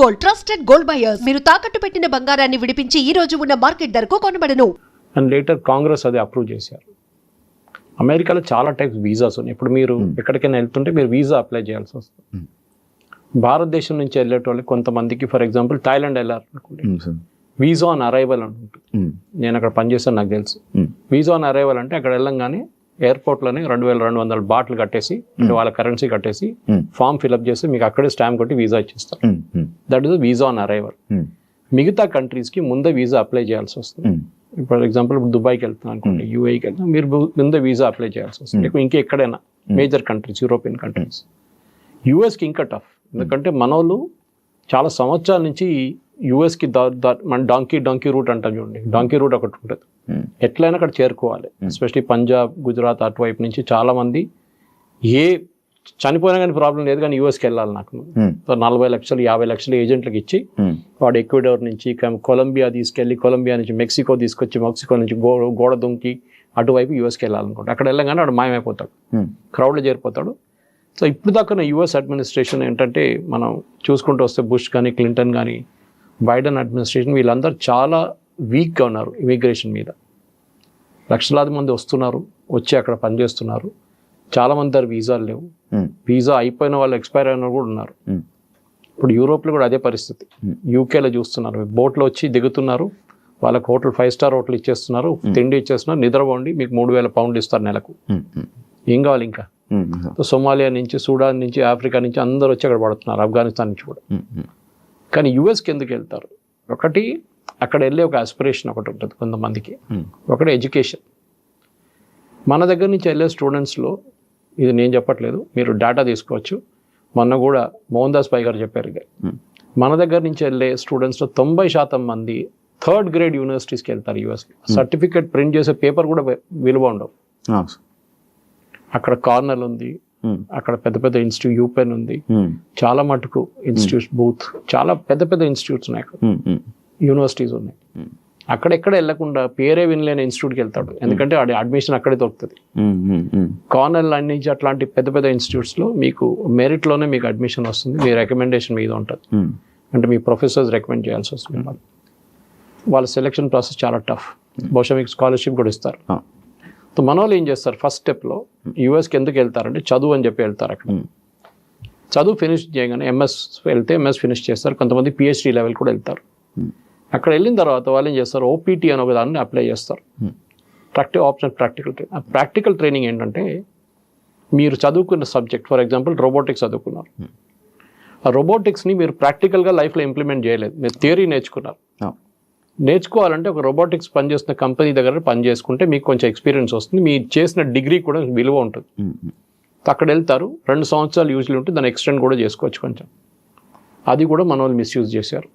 Gold, trusted gold buyers. మీరు తాకట్టు పెట్టిన బంగారాన్ని విడిపించి ఈ రోజు ఉన్న మార్కెట్ ధరకు కొనబడను. అండ్ లేటర్ కాంగ్రెస్ అది అప్రూవ్ చేశారు. అమెరికాలో చాలా టైప్స్ వీసాస్ ఉన్నాయి. ఇప్పుడు మీరు ఎక్కడికైనా వెళ్తుంటే మీరు వీసా అప్లై చేయాల్సి వస్తుంది. భారతదేశం నుంచి వెళ్ళేటోళ్ళకి కొంతమందికి, ఫర్ ఎగ్జాంపుల్ థాయిలాండ్ వెళ్ళాలనుకోండి, వీసా ఆన్ అరైవల్ అని ఉంటుంది. నేను అక్కడ పనిచేస్తాను, నాకు తెలుసు. వీసా ఆన్ అరైవల్ అంటే అక్కడ వెళ్ళంగానే ఎయిర్పోర్ట్లోనే 2200 బాట్లు కట్టేసి, అంటే వాళ్ళ కరెన్సీ కట్టేసి ఫామ్ ఫిల్అప్ చేసి మీకు అక్కడే స్టాంప్ కొట్టి వీసా ఇచ్చేస్తారు. That is visa on arrival. మిగతా కంట్రీస్కి ముందే వీసా అప్లై చేయాల్సి వస్తుంది. ఫర్ ఎగ్జాంపుల్ ఇప్పుడు దుబాయ్కి వెళ్తున్నాను అనుకోండి, యూఏకి వెళ్తున్నా, మీరు ముందే వీసా అప్లై చేయాల్సి వస్తుంది. ఇంకా ఎక్కడైనా మేజర్ కంట్రీస్, యూరోపియన్ కంట్రీస్. యూఎస్కి ఇంకా టఫ్, ఎందుకంటే మనోళ్ళు చాలా సంవత్సరాల నుంచి యూఎస్కి మన డాంకీ రూట్ అంటాం చూడండి. డాంకీ రూట్ ఒకటి ఉంటుంది, ఎట్లయినా అక్కడ చేరుకోవాలి. ఎస్పెషలీ పంజాబ్, గుజరాత్ అటువైపు నుంచి చాలా మంది చనిపోయినా కానీ ప్రాబ్లం లేదు, కానీ యూఎస్కి వెళ్ళాలి నాకు. 40 లక్షలు 50 లక్షలు ఏజెంట్లకు ఇచ్చి వాడు ఈక్వెడార్ నుంచి కొలంబియా తీసుకెళ్ళి, కొలంబియా నుంచి మెక్సికో తీసుకొచ్చి, మెక్సికో నుంచి గోడ దుంకి అటువైపు యూఎస్కి వెళ్ళాలనుకుంటా. అక్కడ వెళ్ళగానే వాడు మాయమైపోతాడు, క్రౌడ్లో చేరిపోతాడు. సో ఇప్పుడు దాకా యూఎస్ అడ్మినిస్ట్రేషన్ ఏంటంటే, మనం చూసుకుంటూ వస్తే బుష్ కానీ, క్లింటన్ కానీ, బైడెన్ అడ్మినిస్ట్రేషన్, వీళ్ళందరూ చాలా వీక్గా ఉన్నారు ఇమిగ్రేషన్ మీద. లక్షలాది మంది వస్తున్నారు, వచ్చి అక్కడ పనిచేస్తున్నారు. చాలామంది దగ్గర వీసాలు లేవు. వీసా అయిపోయిన వాళ్ళు, ఎక్స్పైర్ అయిన వాళ్ళు కూడా ఉన్నారు. ఇప్పుడు యూరోప్లో కూడా అదే పరిస్థితి. యూకేలో చూస్తున్నారు, బోట్లో వచ్చి దిగుతున్నారు, వాళ్ళకి హోటల్ 5 స్టార్ హోటల్ ఇచ్చేస్తున్నారు, తిండి ఇచ్చేస్తున్నారు, నిద్రపోండి, మీకు 3000 పౌండ్లు ఇస్తారు నెలకు. ఏం కావాలి ఇంకా? సోమాలియా నుంచి, సూడాన్ నుంచి, ఆఫ్రికా నుంచి అందరూ వచ్చి అక్కడ పడుతున్నారు, ఆఫ్ఘనిస్తాన్ నుంచి కూడా. కానీ యూఎస్కి ఎందుకు వెళ్తారు? ఒకటి, అక్కడ వెళ్ళే ఒక ఆస్పిరేషన్ ఒకటి ఉంటుంది కొంతమందికి. ఒకటి ఎడ్యుకేషన్. మన దగ్గర నుంచి వెళ్ళే స్టూడెంట్స్లో, ఇది నేను చెప్పట్లేదు, మీరు డేటా తీసుకోవచ్చు. మొన్న కూడా మోహన్ దాస్ పై గారు చెప్పారు, మన దగ్గర నుంచి వెళ్ళే స్టూడెంట్స్లో 90% మంది 3rd గ్రేడ్ యూనివర్సిటీస్కి వెళ్తారు యూఎస్కి. సర్టిఫికేట్ ప్రింట్ చేసే పేపర్ కూడా విలువ ఉండవు. అక్కడ కార్నల్ ఉంది, అక్కడ పెద్ద పెద్ద ఇన్స్టిట్యూట్, యూపెన్ ఉంది, చాలా మటుకు ఇన్స్టిట్యూట్స్, బూత్, చాలా పెద్ద పెద్ద ఇన్స్టిట్యూట్స్ ఉన్నాయి అక్కడ, యూనివర్సిటీస్ ఉన్నాయి. అక్కడెక్కడ వెళ్లకుండా పేరే వినలేని ఇన్స్టిట్యూట్కి వెళ్తాడు, ఎందుకంటే వాడి అడ్మిషన్ అక్కడే దొరుకుతుంది. కార్నల్ నుంచి అట్లాంటి పెద్ద పెద్ద ఇన్స్టిట్యూట్స్లో మీకు మెరిట్లోనే మీకు అడ్మిషన్ వస్తుంది, మీ రికమెండేషన్ మీద ఉంటుంది. అంటే మీ ప్రొఫెసర్స్ రికమెండ్ చేయాల్సి వస్తుంది. వాళ్ళ సెలెక్షన్ ప్రాసెస్ చాలా టఫ్. బహుశా మీకు స్కాలర్షిప్ కూడా ఇస్తారు. సో మన వాళ్ళు ఏం చేస్తారు, ఫస్ట్ స్టెప్లో యూఎస్కి ఎందుకు వెళ్తారంటే చదువు అని చెప్పి వెళ్తారు. అక్కడ చదువు ఫినిష్ చేయగానే ఎంఎస్ వెళ్తే ఎంఎస్ ఫినిష్ చేస్తారు. కొంతమంది పిహెచ్డి లెవెల్ కూడా వెళ్తారు. అక్కడ వెళ్ళిన తర్వాత వాళ్ళు ఏం చేస్తారు, ఓపీటీ అని ఒక దాన్ని అప్లై చేస్తారు, ప్రాక్టికల్ ట్రైనింగ్. ఆ ప్రాక్టికల్ ట్రైనింగ్ ఏంటంటే, మీరు చదువుకున్న సబ్జెక్ట్, ఫర్ ఎగ్జాంపుల్ రోబోటిక్స్ చదువుకున్నారు, ఆ రోబోటిక్స్ని మీరు ప్రాక్టికల్గా లైఫ్లో ఇంప్లిమెంట్ చేయలేదు, మీరు థియరీ నేర్చుకున్నారు. నేర్చుకోవాలంటే ఒక రోబోటిక్స్ పనిచేస్తున్న కంపెనీ దగ్గర పని చేసుకుంటే మీకు కొంచెం ఎక్స్పీరియన్స్ వస్తుంది, మీరు చేసిన డిగ్రీ కూడా విలువ ఉంటుంది. అక్కడ వెళ్తారు, 2 సంవత్సరాలు యూజ్లీ ఉంటుంది, దాన్ని ఎక్స్టెండ్ కూడా చేసుకోవచ్చు కొంచెం. అది కూడా మన వాళ్ళు మిస్యూజ్ చేశారు.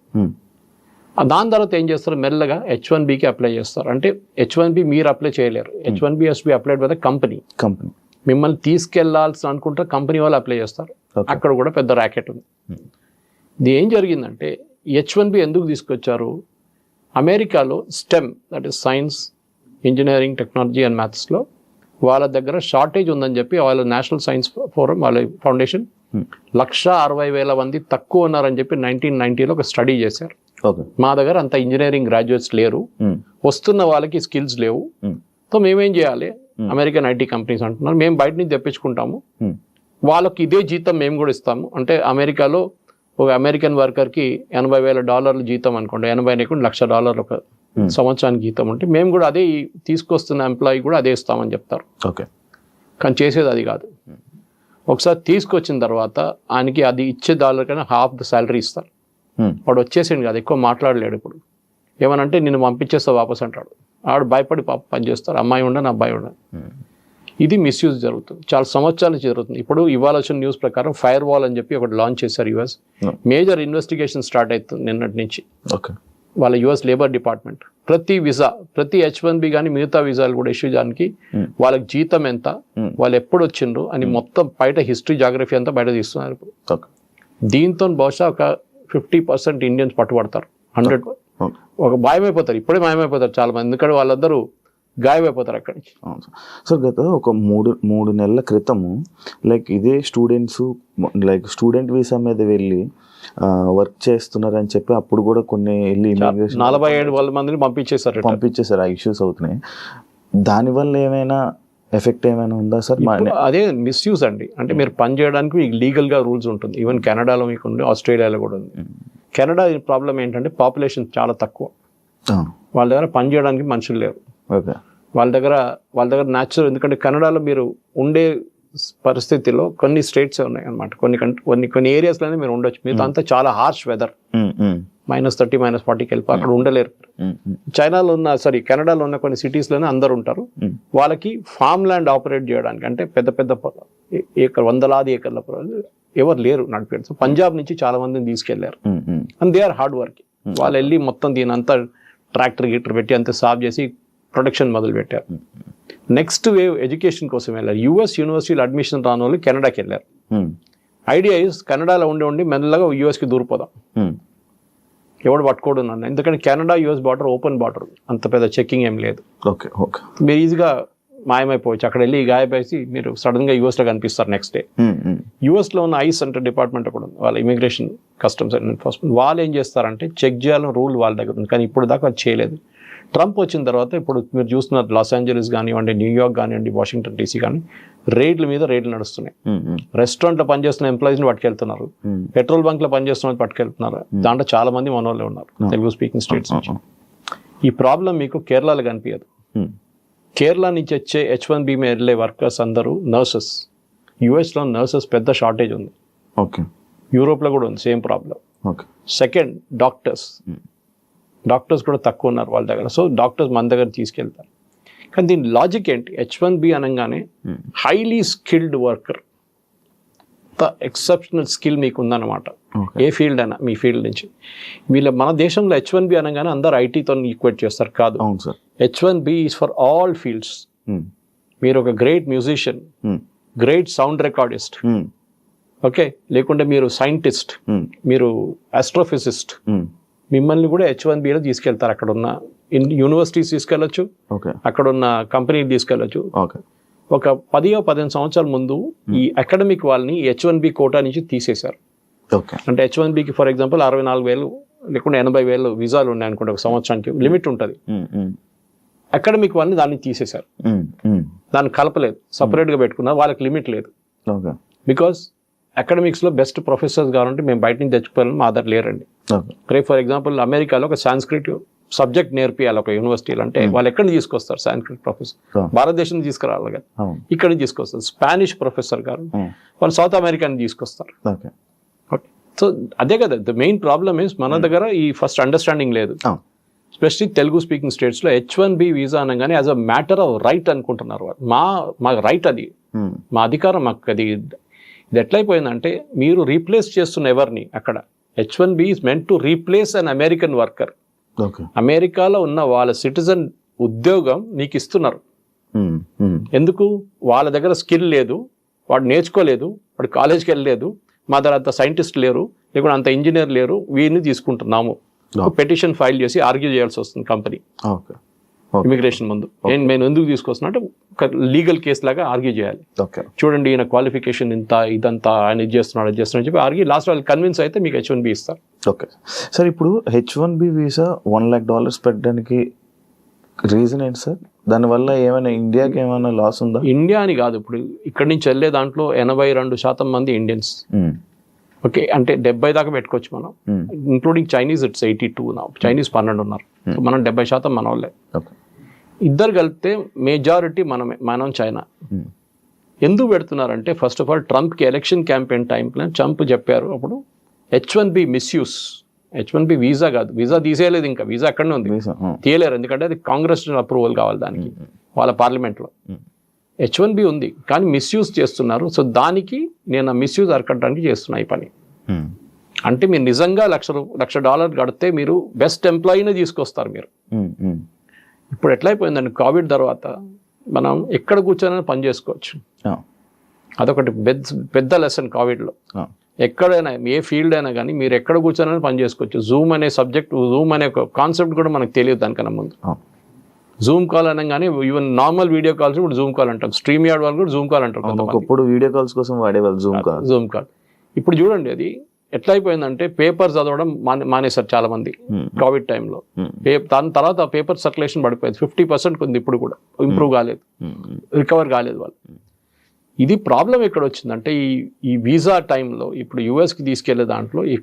దాని తర్వాత ఏం చేస్తారు, మెల్లగా H1Bకి అప్లై చేస్తారు. అంటే H1B మీరు అప్లై చేయలేరు, H1B has to be applied by the company. మిమ్మల్ని తీసుకెళ్లాల్సి అనుకుంటే కంపెనీ వాళ్ళు అప్లై చేస్తారు. అక్కడ కూడా పెద్ద ర్యాకెట్ ఉంది. ఇది ఏం జరిగిందంటే, H1B ఎందుకు తీసుకొచ్చారు, అమెరికాలో stem, that is science, engineering, technology and మ్యాథ్స్లో వాళ్ళ దగ్గర షార్టేజ్ ఉందని చెప్పి వాళ్ళ నేషనల్ సైన్స్ ఫోరం, వాళ్ళ ఫౌండేషన్ 160,000 మంది తక్కువ ఉన్నారని చెప్పి 1990లో ఒక స్టడీ చేశారు. మా దగ్గర అంత ఇంజనీరింగ్ గ్రాడ్యుయేట్స్ లేరు, వస్తున్న వాళ్ళకి స్కిల్స్ లేవు, సో మేమేం చేయాలి, అమెరికన్ ఐటీ కంపెనీస్ అంటున్నారు, మేము బయట నుంచి తెప్పించుకుంటాము, వాళ్ళకి ఇదే జీతం మేము కూడా ఇస్తాము. అంటే అమెరికాలో ఒక అమెరికన్ వర్కర్కి $80,000 జీతం అనుకోండి, 80 $1,00,000 ఒక సంవత్సరానికి జీతం ఉంటే, మేము కూడా అదే తీసుకొస్తున్న ఎంప్లాయీ కూడా అదే ఇస్తామని చెప్తారు. కానీ చేసేది అది కాదు. ఒకసారి తీసుకొచ్చిన తర్వాత ఆయనకి అది ఇచ్చే $1 half the salary ఇస్తారు. వాడు వచ్చేసింది కాదు, ఎక్కువ మాట్లాడలేడు. ఇప్పుడు ఏమనంటే నిన్ను పంపించేస్తా వాపస్ అంటాడు. ఆడు భయపడి పని చేస్తారు, అమ్మాయి ఉండని అబ్బాయి ఉండని. ఇది మిస్యూజ్ జరుగుతుంది, చాలా సంవత్సరాల నుంచి జరుగుతుంది. ఇప్పుడు ఇవాళ వచ్చిన న్యూస్ ప్రకారం ఫైర్ వాల్ అని చెప్పి ఒకటి లాంచ్ చేశారు యూఎస్. మేజర్ ఇన్వెస్టిగేషన్ స్టార్ట్ అవుతుంది నిన్నటి నుంచి. వాళ్ళ యూఎస్ లేబర్ డిపార్ట్మెంట్ ప్రతి వీసా, ప్రతి H1B కానీ మిగతా వీసాలు కూడా ఇష్యూ చేయడానికి వాళ్ళకి జీతం ఎంత, వాళ్ళు ఎప్పుడు వచ్చిండ్రు అని మొత్తం బయట హిస్టరీ, జాగ్రఫీ అంతా బయట తీస్తున్నారు. దీంతో బహుశా ఒక 50% ఇండియన్స్ పట్టుబడతారు. 100 ఒక మాయమైపోతారు, ఇప్పుడే మాయమైపోతారు చాలా మంది. ఎందుకంటే వాళ్ళందరూ గాయమైపోతారు అక్కడి నుంచి. అవును సార్. గత ఒక మూడు నెలల క్రితము లైక్ ఇదే స్టూడెంట్స్ లైక్ స్టూడెంట్ వీసా మీద వెళ్ళి వర్క్ చేస్తున్నారని చెప్పి అప్పుడు కూడా కొన్ని వెళ్ళి ఇమిగ్రేషన్ 47 మందిని పంపించేశారు. ఆ ఇష్యూస్ అవుతున్నాయి. దానివల్ల ఏమైనా ఎఫెక్ట్ ఏమైనా ఉందా సార్? అదే మిస్యూజ్ అండి. అంటే మీరు పని చేయడానికి మీకు లీగల్గా రూల్స్ ఉంటుంది. ఈవెన్ కెనడాలో మీకు ఉంది, ఆస్ట్రేలియాలో కూడా ఉంది. కెనడా ప్రాబ్లం ఏంటంటే పాపులేషన్ చాలా తక్కువ, వాళ్ళ దగ్గర పని చేయడానికి మనుషులు లేరు. వాళ్ళ దగ్గర న్యాచురల్, ఎందుకంటే కెనడాలో మీరు ఉండే పరిస్థితిలో కొన్ని స్టేట్స్ ఉన్నాయి అనమాట, కొన్ని ఏరియాస్లోనే మీరు ఉండొచ్చు. మీతో అంతా చాలా హార్ష్ వెదర్, -30 -40కి వెళ్ళిపో అక్కడ ఉండలేరు. చైనాలో కెనడాలో ఉన్న కొన్ని సిటీస్లోనే అందరు ఉంటారు. వాళ్ళకి ఫామ్ ల్యాండ్ ఆపరేట్ చేయడానికి అంటే పెద్ద వందలాది ఏకర్ల ఎవరు లేరు నడిపేది. సో పంజాబ్ నుంచి చాలా మందిని తీసుకెళ్లారు. And they are hard work. వాళ్ళు వెళ్ళి మొత్తం దీని అంతా ట్రాక్టర్ పెట్టి అంతా సాఫ్ చేసి ప్రొడక్షన్ మొదలు పెట్టారు. నెక్స్ట్ వేవ్ ఎడ్యుకేషన్ కోసం వెళ్ళారు. యుఎస్ యూనివర్సిటీలో అడ్మిషన్ రాని వాళ్ళు కెనడాకి వెళ్ళారు. ఐడియా ఇస్ కెనడాలో ఉండి మెల్లగా యుఎస్కి దూరిపోదాం, ఎవడు పట్టుకోడు నన్ను. ఎందుకంటే Canada US border open border, అంత పెద్ద చెక్కింగ్ ఏం లేదు. మీరు ఈజీగా మాయమైపోవచ్చు. అక్కడ వెళ్ళి గాయపేసి మీరు సడన్ గా యుఎస్ లో కనిపిస్తారు నెక్స్ట్ డే. యుఎస్ లో ఉన్న ఐస్ అంటే డిపార్ట్మెంట్ కూడా ఉంది, వాళ్ళ ఇమిగ్రేషన్ కస్టమ్స్ అండ్ ఎన్ఫోర్స్మెంట్. వాళ్ళు ఏం చేస్తారంటే చెక్ చేయాలని రూల్ వాళ్ళ దగ్గర ఉంది, కానీ ఇప్పుడు దాకా అది చేయలేదు. ట్రంప్ వచ్చిన తర్వాత ఇప్పుడు మీరు చూస్తున్నారు లాస్ ఏంజలీస్ కానివ్వండి, న్యూయార్క్ కానివ్వండి, వాషింగ్టన్ డీసీ కానీ రేడ్ల మీద రేడ్లు నడుస్తున్నాయి. రెస్టారెంట్ లో పనిచేస్తున్న ఎంప్లాయీస్ ని పట్టుకెళ్తున్నారు, పెట్రోల్ బంక్ లో పనిచేస్తున్న పట్టుకెళ్తున్నారు. దాంట్లో చాలా మంది మనోళ్ళే ఉన్నారు తెలుగు స్పీకింగ్ స్టేట్స్ నుంచి. ఈ ప్రాబ్లం మీకు కేరళలో కనిపించదు. కేరళ నుంచి వచ్చే H1B మీద వెళ్ళే వర్కర్స్ అందరూ నర్సెస్. యుఎస్లో నర్సెస్ పెద్ద షార్టేజ్ ఉంది, యూరోప్లో కూడా ఉంది సేమ్ ప్రాబ్లం. సెకండ్ డాక్టర్స్ కూడా తక్కువ ఉన్నారు వాళ్ళ దగ్గర. సో డాక్టర్స్ మన దగ్గర తీసుకెళ్తారు. కానీ దీని లాజిక్ ఏంటి? H1B అనగానే highly skilled worker, exceptional skill మీకు ఉందన్నమాట. ఏ ఫీల్డ్ అయినా మీ ఫీల్డ్ నుంచి. మన దేశంలో H1B అనగానే అందరు ఐటీతో ఈక్వేట్ చేస్తారు. కాదు, H1B is for all fields. మీరు ఒక great musician, great sound recordist, okay, లేకుంటే మీరు సైంటిస్ట్, మీరు ఆస్ట్రోఫిజిస్ట్, మిమ్మల్ని కూడా H1Bలో తీసుకెళ్తారు. అక్కడ ఉన్న యూనివర్సిటీస్ తీసుకెళ్ళచ్చు, అక్కడ ఉన్న కంపెనీలు తీసుకెళ్ళచ్చు. ఒక 10-15 సంవత్సరాల ముందు ఈ అకాడమిక్ వాళ్ళని H1B కోటా నుంచి తీసేశారు. అంటే H1Bకి ఫర్ ఎగ్జాంపుల్ 64,000 లేకుంటే 80,000 వీసాలు ఉన్నాయి అనుకుంటే ఒక సంవత్సరానికి లిమిట్ ఉంటుంది. అకాడమిక్ వాళ్ళని దాన్ని తీసేశారు, దాన్ని కలపలేదు, సపరేట్గా పెట్టుకున్నారు. వాళ్ళకి లిమిట్ లేదు. బికాస్ అకాడమిక్స్లో బెస్ట్ ప్రొఫెసర్స్ కావాలంటే మేము బయట నుంచి తెచ్చుకోవాలని మా దగ్గర లేరండి. రేపు ఫర్ ఎగ్జాంపుల్ అమెరికాలో ఒక సాంస్క్రిట్ సబ్జెక్ట్ నేర్పియాలి ఒక యూనివర్సిటీలో అంటే వాళ్ళు ఎక్కడి నుంచి తీసుకొస్తారు? సాంస్క్రిట్ ప్రొఫెసర్ భారతదేశం నుంచి తీసుకురావాలి కదా, ఇక్కడ నుంచి తీసుకొస్తారు. స్పానిష్ ప్రొఫెసర్ గారు వాళ్ళు సౌత్ అమెరికా నుంచి తీసుకొస్తారు. సో అదే కదా ద మెయిన్ ప్రాబ్లమ్ ఇస్ మన దగ్గర ఈ ఫస్ట్ అండర్స్టాండింగ్ లేదు. ఎస్పెషల్లీ తెలుగు స్పీకింగ్ స్టేట్స్లో H1B వీసా అనగానే as a matter of right అనుకుంటున్నారు వాళ్ళు. మా రైట్ అది, మా అధికారం మాకు అది. ఇది ఎట్లయిపోయిందంటే మీరు రీప్లేస్ చేస్తున్న ఎవరిని అక్కడ. H1B is meant to replace an American worker. అమెరికాలో ఉన్న వాళ్ళ సిటిజన్ ఉద్యోగం నీకు ఇస్తున్నారు. ఎందుకు? వాళ్ళ దగ్గర స్కిల్ లేదు, వాడు నేర్చుకోలేదు, వాడు కాలేజ్కి వెళ్ళలేదు, మా దగ్గర అంత సైంటిస్ట్ లేరు, లేకుంటే అంత ఇంజనీర్ లేరు, వీరిని తీసుకుంటున్నాము. పెటిషన్ ఫైల్ చేసి ఆర్గ్యూ చేయాల్సి వస్తుంది కంపెనీ ఇమిగ్రేషన్ ముందు. నేను ఎందుకు తీసుకొస్తున్నా అంటే ఒక లీగల్ కేసు లాగా ఆర్గ్యూ చేయాలి. చూడండి ఈయన క్వాలిఫికేషన్ ఇంత, ఇదంతా ఆయన ఇది చేస్తున్నాడు చెప్పి ఆర్గ్యూ లాస్ట్ వాళ్ళు కన్విన్స్ అయితే మీకు H1B ఇస్తారు. ఓకే సార్, ఇప్పుడు H1B వీసా $1 lakh పెట్టడానికి రీజన్ ఏంటి సార్? దానివల్ల ఏమైనా ఇండియాకి ఏమైనా లాస్ ఉందా? ఇండియా అని కాదు, ఇప్పుడు ఇక్కడి నుంచి వెళ్ళే దాంట్లో 82% మంది ఇండియన్స్. ఓకే, అంటే 70 దాకా పెట్టుకోవచ్చు మనం, ఇంక్లూడింగ్ చైనీస్ ఇట్స్ 82 నా. చైనీస్ 12 ఉన్నారు, మనం 70% మన వాళ్ళే. ఇద్దరు కలిపితే మెజారిటీ మనం చైనా. ఎందుకు పెడుతున్నారంటే ఫస్ట్ ఆఫ్ ఆల్ ట్రంప్కి ఎలక్షన్ క్యాంపెయిన్ టైంలో ట్రంప్ చెప్పారు అప్పుడు H1B మిస్యూస్. H1B వీసా కాదు, వీసా తీసేయలేదు, ఇంకా వీసా అక్కడనే ఉంది, తీయలేరు. ఎందుకంటే అది కాంగ్రెస్ అప్రూవల్ కావాలి దానికి, వాళ్ళ పార్లమెంట్లో. H1B ఉంది కానీ మిస్యూజ్ చేస్తున్నారు. సో దానికి నేను మిస్యూజ్ అరకట్టడానికి చేస్తున్నా ఈ పని. అంటే మీరు నిజంగా $1,00,000 కడితే మీరు బెస్ట్ ఎంప్లాయీనే తీసుకొస్తారు మీరు. ఇప్పుడు ఎట్లయిపోయిందండి, కోవిడ్ తర్వాత మనం ఎక్కడ కూర్చొని పని చేసుకోవచ్చు. అదొకటి పెద్ద లెసన్ కోవిడ్లో. ఎక్కడైనా ఏ ఫీల్డ్ అయినా కానీ మీరు ఎక్కడ కూర్చొని పని చేసుకోవచ్చు. జూమ్ అనే సబ్జెక్ట్, జూమ్ అనే కాన్సెప్ట్ కూడా మనకు తెలియదు దానికన్నా ముందు. జూమ్ కాల్ అనగానే ఈవెన్ నార్మల్ వీడియో కాల్స్ ఇప్పుడు జూమ్ కాల్ అంటాం, స్ట్రీమ్ యార్డ్ వాళ్ళు కూడా జూమ్ కాల్ అంటారు. ఒకప్పుడు వీడియో కాల్స్ కోసం వాడేవాళ్ళు జూమ్ కాల్. ఇప్పుడు చూడండి అది ఎట్లా అయిపోయిందంటే పేపర్ చదవడం మానేశారు చాలా మంది కోవిడ్ టైంలో. దాని తర్వాత ఆ పేపర్ సర్క్యులేషన్ పడిపోయింది, 50% ఉంది ఇప్పుడు కూడా, ఇంప్రూవ్ కాలేదు, రికవర్ కాలేదు వాళ్ళు. ఇది ప్రాబ్లం ఎక్కడ వచ్చిందంటే ఈ వీసా టైంలో ఇప్పుడు యుఎస్కి తీసుకెళ్లే దాంట్లో ఈ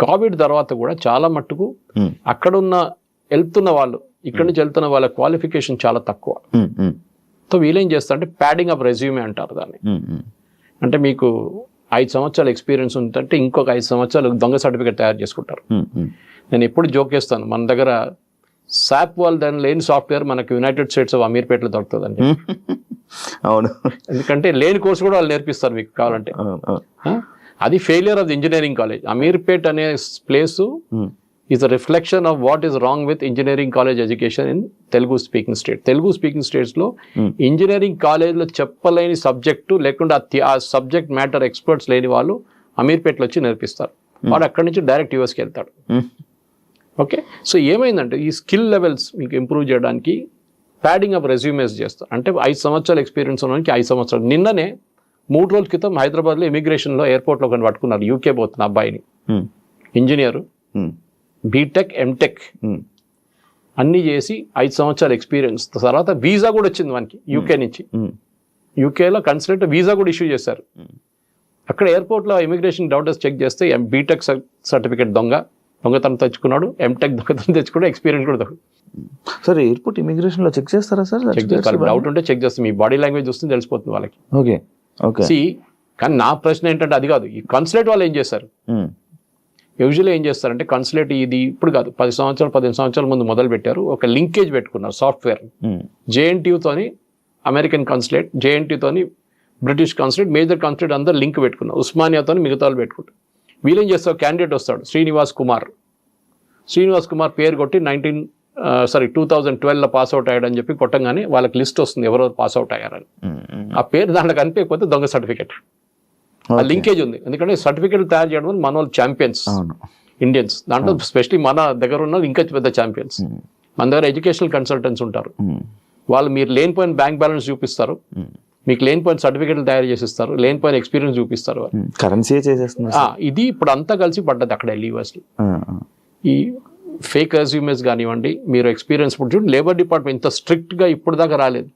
కోవిడ్ తర్వాత కూడా చాలా మట్టుకు అక్కడున్న వెళ్తున్న వాళ్ళు, ఇక్కడి నుంచి వెళ్తున్న వాళ్ళ క్వాలిఫికేషన్ చాలా తక్కువ. సో వీళ్ళేం చేస్తారంటే ప్యాడింగ్ అప్ రెజ్యూమే అంటారు దాన్ని. అంటే మీకు 5 సంవత్సరాల ఎక్స్పీరియన్స్ ఉందంటే ఇంకొక 5 సంవత్సరాలు దొంగ సర్టిఫికేట్ తయారు చేసుకుంటారు. నేను ఎప్పుడు జోక్ చేస్తాను, మన దగ్గర సాప్ వాళ్ళు దాని లేని సాఫ్ట్వేర్ మనకు యునైటెడ్ స్టేట్స్ ఆఫ్ అమీర్పేటలో దొరుకుతుందండి. అవును, ఎందుకంటే లేని కోర్సు కూడా వాళ్ళు నేర్పిస్తారు మీకు కావాలంటే. అది failure of the engineering college. Ameerpet అనే place is a reflection of what is wrong with engineering college education in Telugu speaking state. Telugu speaking స్టేట్స్లో ఇంజనీరింగ్ కాలేజ్లో చెప్పలేని సబ్జెక్టు లేకుండా ఆ సబ్జెక్ట్ మ్యాటర్ ఎక్స్పర్ట్స్ లేని వాళ్ళు అమీర్పేట్లో వచ్చి నేర్పిస్తారు. వాడు అక్కడి నుంచి డైరెక్ట్ యూఎస్కి వెళ్తాడు. ఓకే, సో ఏమైందంటే ఈ స్కిల్ లెవెల్స్ మీకు ఇంప్రూవ్ చేయడానికి ప్యాడింగ్ అప్ రెజ్యూమేస్ చేస్తారు. అంటే 5 సంవత్సరాల ఎక్స్పీరియన్స్ ఉన్నవానికి 5 సంవత్సరాలు. నిన్ననే 3 రోజుల క్రితం హైదరాబాద్లో ఇమిగ్రేషన్లో ఎయిర్పోర్ట్లో ఒకరిని పట్టుకున్నారు, యూకే పోతున్న అబ్బాయిని. ఇంజనీరు, బీటెక్ ఎంటెక్ అన్నీ చేసి 5 సంవత్సరాల ఎక్స్పీరియన్స్ తర్వాత వీసా కూడా వచ్చింది మనకి యూకే నుంచి. యూకేలో కన్సులేట్ వీసా కూడా ఇష్యూ చేశారు. అక్కడ ఎయిర్పోర్ట్లో ఇమిగ్రేషన్ డాక్టర్స్ చెక్ చేస్తే బీటెక్ సర్టిఫికేట్ దొంగతనం తెచ్చుకున్నాడు, ఎంటెక్ దొంగతనం తెచ్చుకున్నాడు, ఎక్స్పీరియన్స్ కూడా సార్. ఎయిర్పోర్ట్ ఇమిగ్రేషన్లో చెక్ చేస్తారా సార్? చెక్ చేస్తారు, డౌట్ ఉంటే చెక్ చేస్తాం. మీ బాడీ లాంగ్వేజ్ వస్తుంది తెలిసిపోతుంది వాళ్ళకి. Okay okay. కానీ నా ప్రశ్న ఏంటంటే అది కాదు, ఈ కన్సులేట్ వాళ్ళు ఏం చేశారు? యూజువల్లీ ఏం చేస్తారంటే కన్సులేట్ ఇది ఇప్పుడు కాదు, 15 సంవత్సరాల ముందు మొదలు పెట్టారు. ఒక లింకేజ్ పెట్టుకున్నారు సాఫ్ట్వేర్. జేఎన్టీయూతోని అమెరికన్ కన్సులేట్, జేఎన్టీతోని బ్రిటిష్ కన్సులేట్, మేజర్ కన్సులేట్ అందరూ లింక్ పెట్టుకున్నారు. ఉస్మానియాతో మిగతా వాళ్ళు పెట్టుకుంటారు. వీళ్ళేం చేస్తారు, క్యాండిడేట్ వస్తాడు శ్రీనివాస్ కుమార్ పేరు కొట్టి 2012లో పాస్అవుట్ అయ్యాడని చెప్పి కొట్టంగానే వాళ్ళకి లిస్ట్ వస్తుంది ఎవరెవరు పాస్అవుట్ అయ్యారని. ఆ పేరు దాంట్లో కనిపించకపోతే దొంగ సర్టిఫికేట్. ఆ లింకేజ్ ఉంది, ఎందుకంటే సర్టిఫికేట్ తయారు చేయడం వల్ల మన వాళ్ళు ఛాంపియన్స్ ఇండియన్స్. దాంట్లో స్పెషల్లీ మన దగ్గర ఉన్న ఇంకా పెద్ద ఛాంపియన్స్. మన దగ్గర ఎడ్యుకేషనల్ కన్సల్టెంట్స్ ఉంటారు, వాళ్ళు మీరు లేనిపోయిన బ్యాంక్ బ్యాలెన్స్ చూపిస్తారు, మీకు లేనిపోయిన సర్టిఫికేట్లు తయారు చేసిస్తారు, లేనిపోయిన ఎక్స్పీరియన్స్ చూపిస్తారు. కరెన్సీ చేసేస్తున్నారు. ఇది ఇప్పుడు అంతా కలిసి పడ్డది అక్కడ యూఎస్లో. ఈ ఫేక్ రెజ్యూమేస్ కానివ్వండి, మీరు ఎక్స్పీరియన్స్ ఇప్పుడు చూడండి, లేబర్ డిపార్ట్మెంట్ ఇంత స్ట్రిక్ట్ గా ఇప్పుడు దాకా రాలేదు.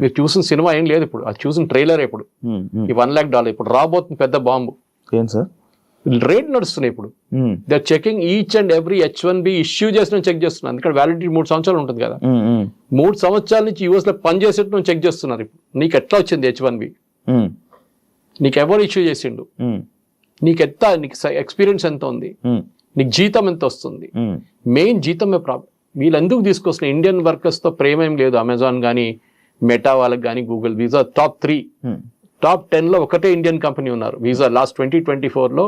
మీరు చూసిన సినిమా ఏం లేదు ఇప్పుడు, అది చూసిన ట్రైలర్ ఇప్పుడు. ఈ $1 lakh ఇప్పుడు రాబోతుంది పెద్ద బాంబు. ఏం సార్ రేట్ నడుస్తున్నాయి ఇప్పుడు. They are checking each and every H1B issue చేసిన చెక్ చేస్తున్నారు. ఎందుకంటే వ్యాలిడిటీ 3 సంవత్సరాలు ఉంటుంది కదా, 3 సంవత్సరాల నుంచి యూఎస్ లో పనిచేసేట్టు చెక్ చేస్తున్నారు. ఇప్పుడు నీకు ఎట్లా వచ్చింది H1B, నీకు ఎవరు ఇష్యూ చేసిండు, నీకు ఎక్స్పీరియన్స్ ఎంత ఉంది, నీకు జీతం ఎంత వస్తుంది. మెయిన్ జీతమే ప్రాబ్లం. వీళ్ళు ఎందుకు తీసుకొస్తున్న ఇండియన్ వర్కర్స్ తో ప్రేమ ఏం లేదు. అమెజాన్ కానీ, మెటా వాళ్ళకి కానీ, గూగుల్ వీసా టాప్ 10లో ఒకటే ఇండియన్ కంపెనీ ఉన్నారు. వీసా లాస్ట్ 2024లో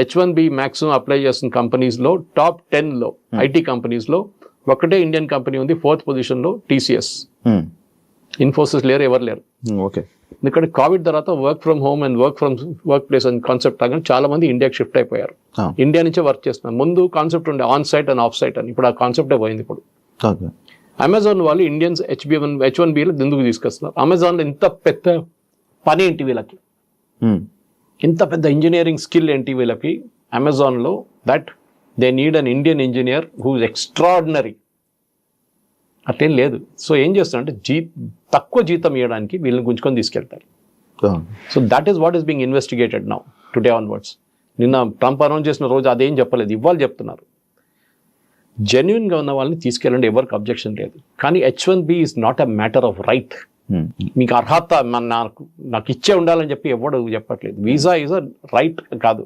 H1B మ్యాక్సిమం అప్లై చేస్తున్న కంపెనీస్ లో టాప్ 10లో ఐటీ కంపెనీస్ లో ఒకటే ఇండియన్ కంపెనీ ఉంది. 4th పొజిషన్ లో TCS. ఇన్ఫోసిస్ లేరు, ఎవరు లేరు. ఓకే, ఎందుకంటే కోవిడ్ తర్వాత work from home and work place అని కాన్సెప్ట్ రాగానే చాలా మంది ఇండియాకి షిఫ్ట్ అయిపోయారు. ఇండియా నుంచే వర్క్ చేస్తున్నారు. ముందు కాన్సెప్ట్ ఉండే on site and off site అని, ఇప్పుడు ఆ కాన్సెప్టే పోయింది. ఇప్పుడు అమెజాన్ వాళ్ళు ఇండియన్స్ H1Bలో ఎందుకు తీసుకొస్తున్నారు? అమెజాన్లో ఇంత పెద్ద పని ఏంటి వీళ్ళకి, ఇంత పెద్ద ఇంజనీరింగ్ స్కిల్ ఏంటి వీళ్ళకి అమెజాన్లో, that they need an Indian engineer who is extraordinary. అట్లేం లేదు. సో ఏం చేస్తారంటే తక్కువ జీతం ఇవ్వడానికి వీళ్ళని గుంజుకొని తీసుకెళ్తారు. So that is what is being investigated now today onwards. నిన్న ట్రంప్ అనౌన్స్ చేసిన రోజు అదేం చెప్పలేదు, ఇవాళ చెప్తున్నారు. జెన్యున్గా ఉన్న వాళ్ళని తీసుకెళ్ళండి, ఎవరికి అబ్జెక్షన్ లేదు. కానీ H1B is not a matter of right. మీకు అర్హత నాకు ఇచ్చే ఉండాలని చెప్పి ఎవడు చెప్పట్లేదు. వీసా ఈజ్ అ రైట్ కాదు,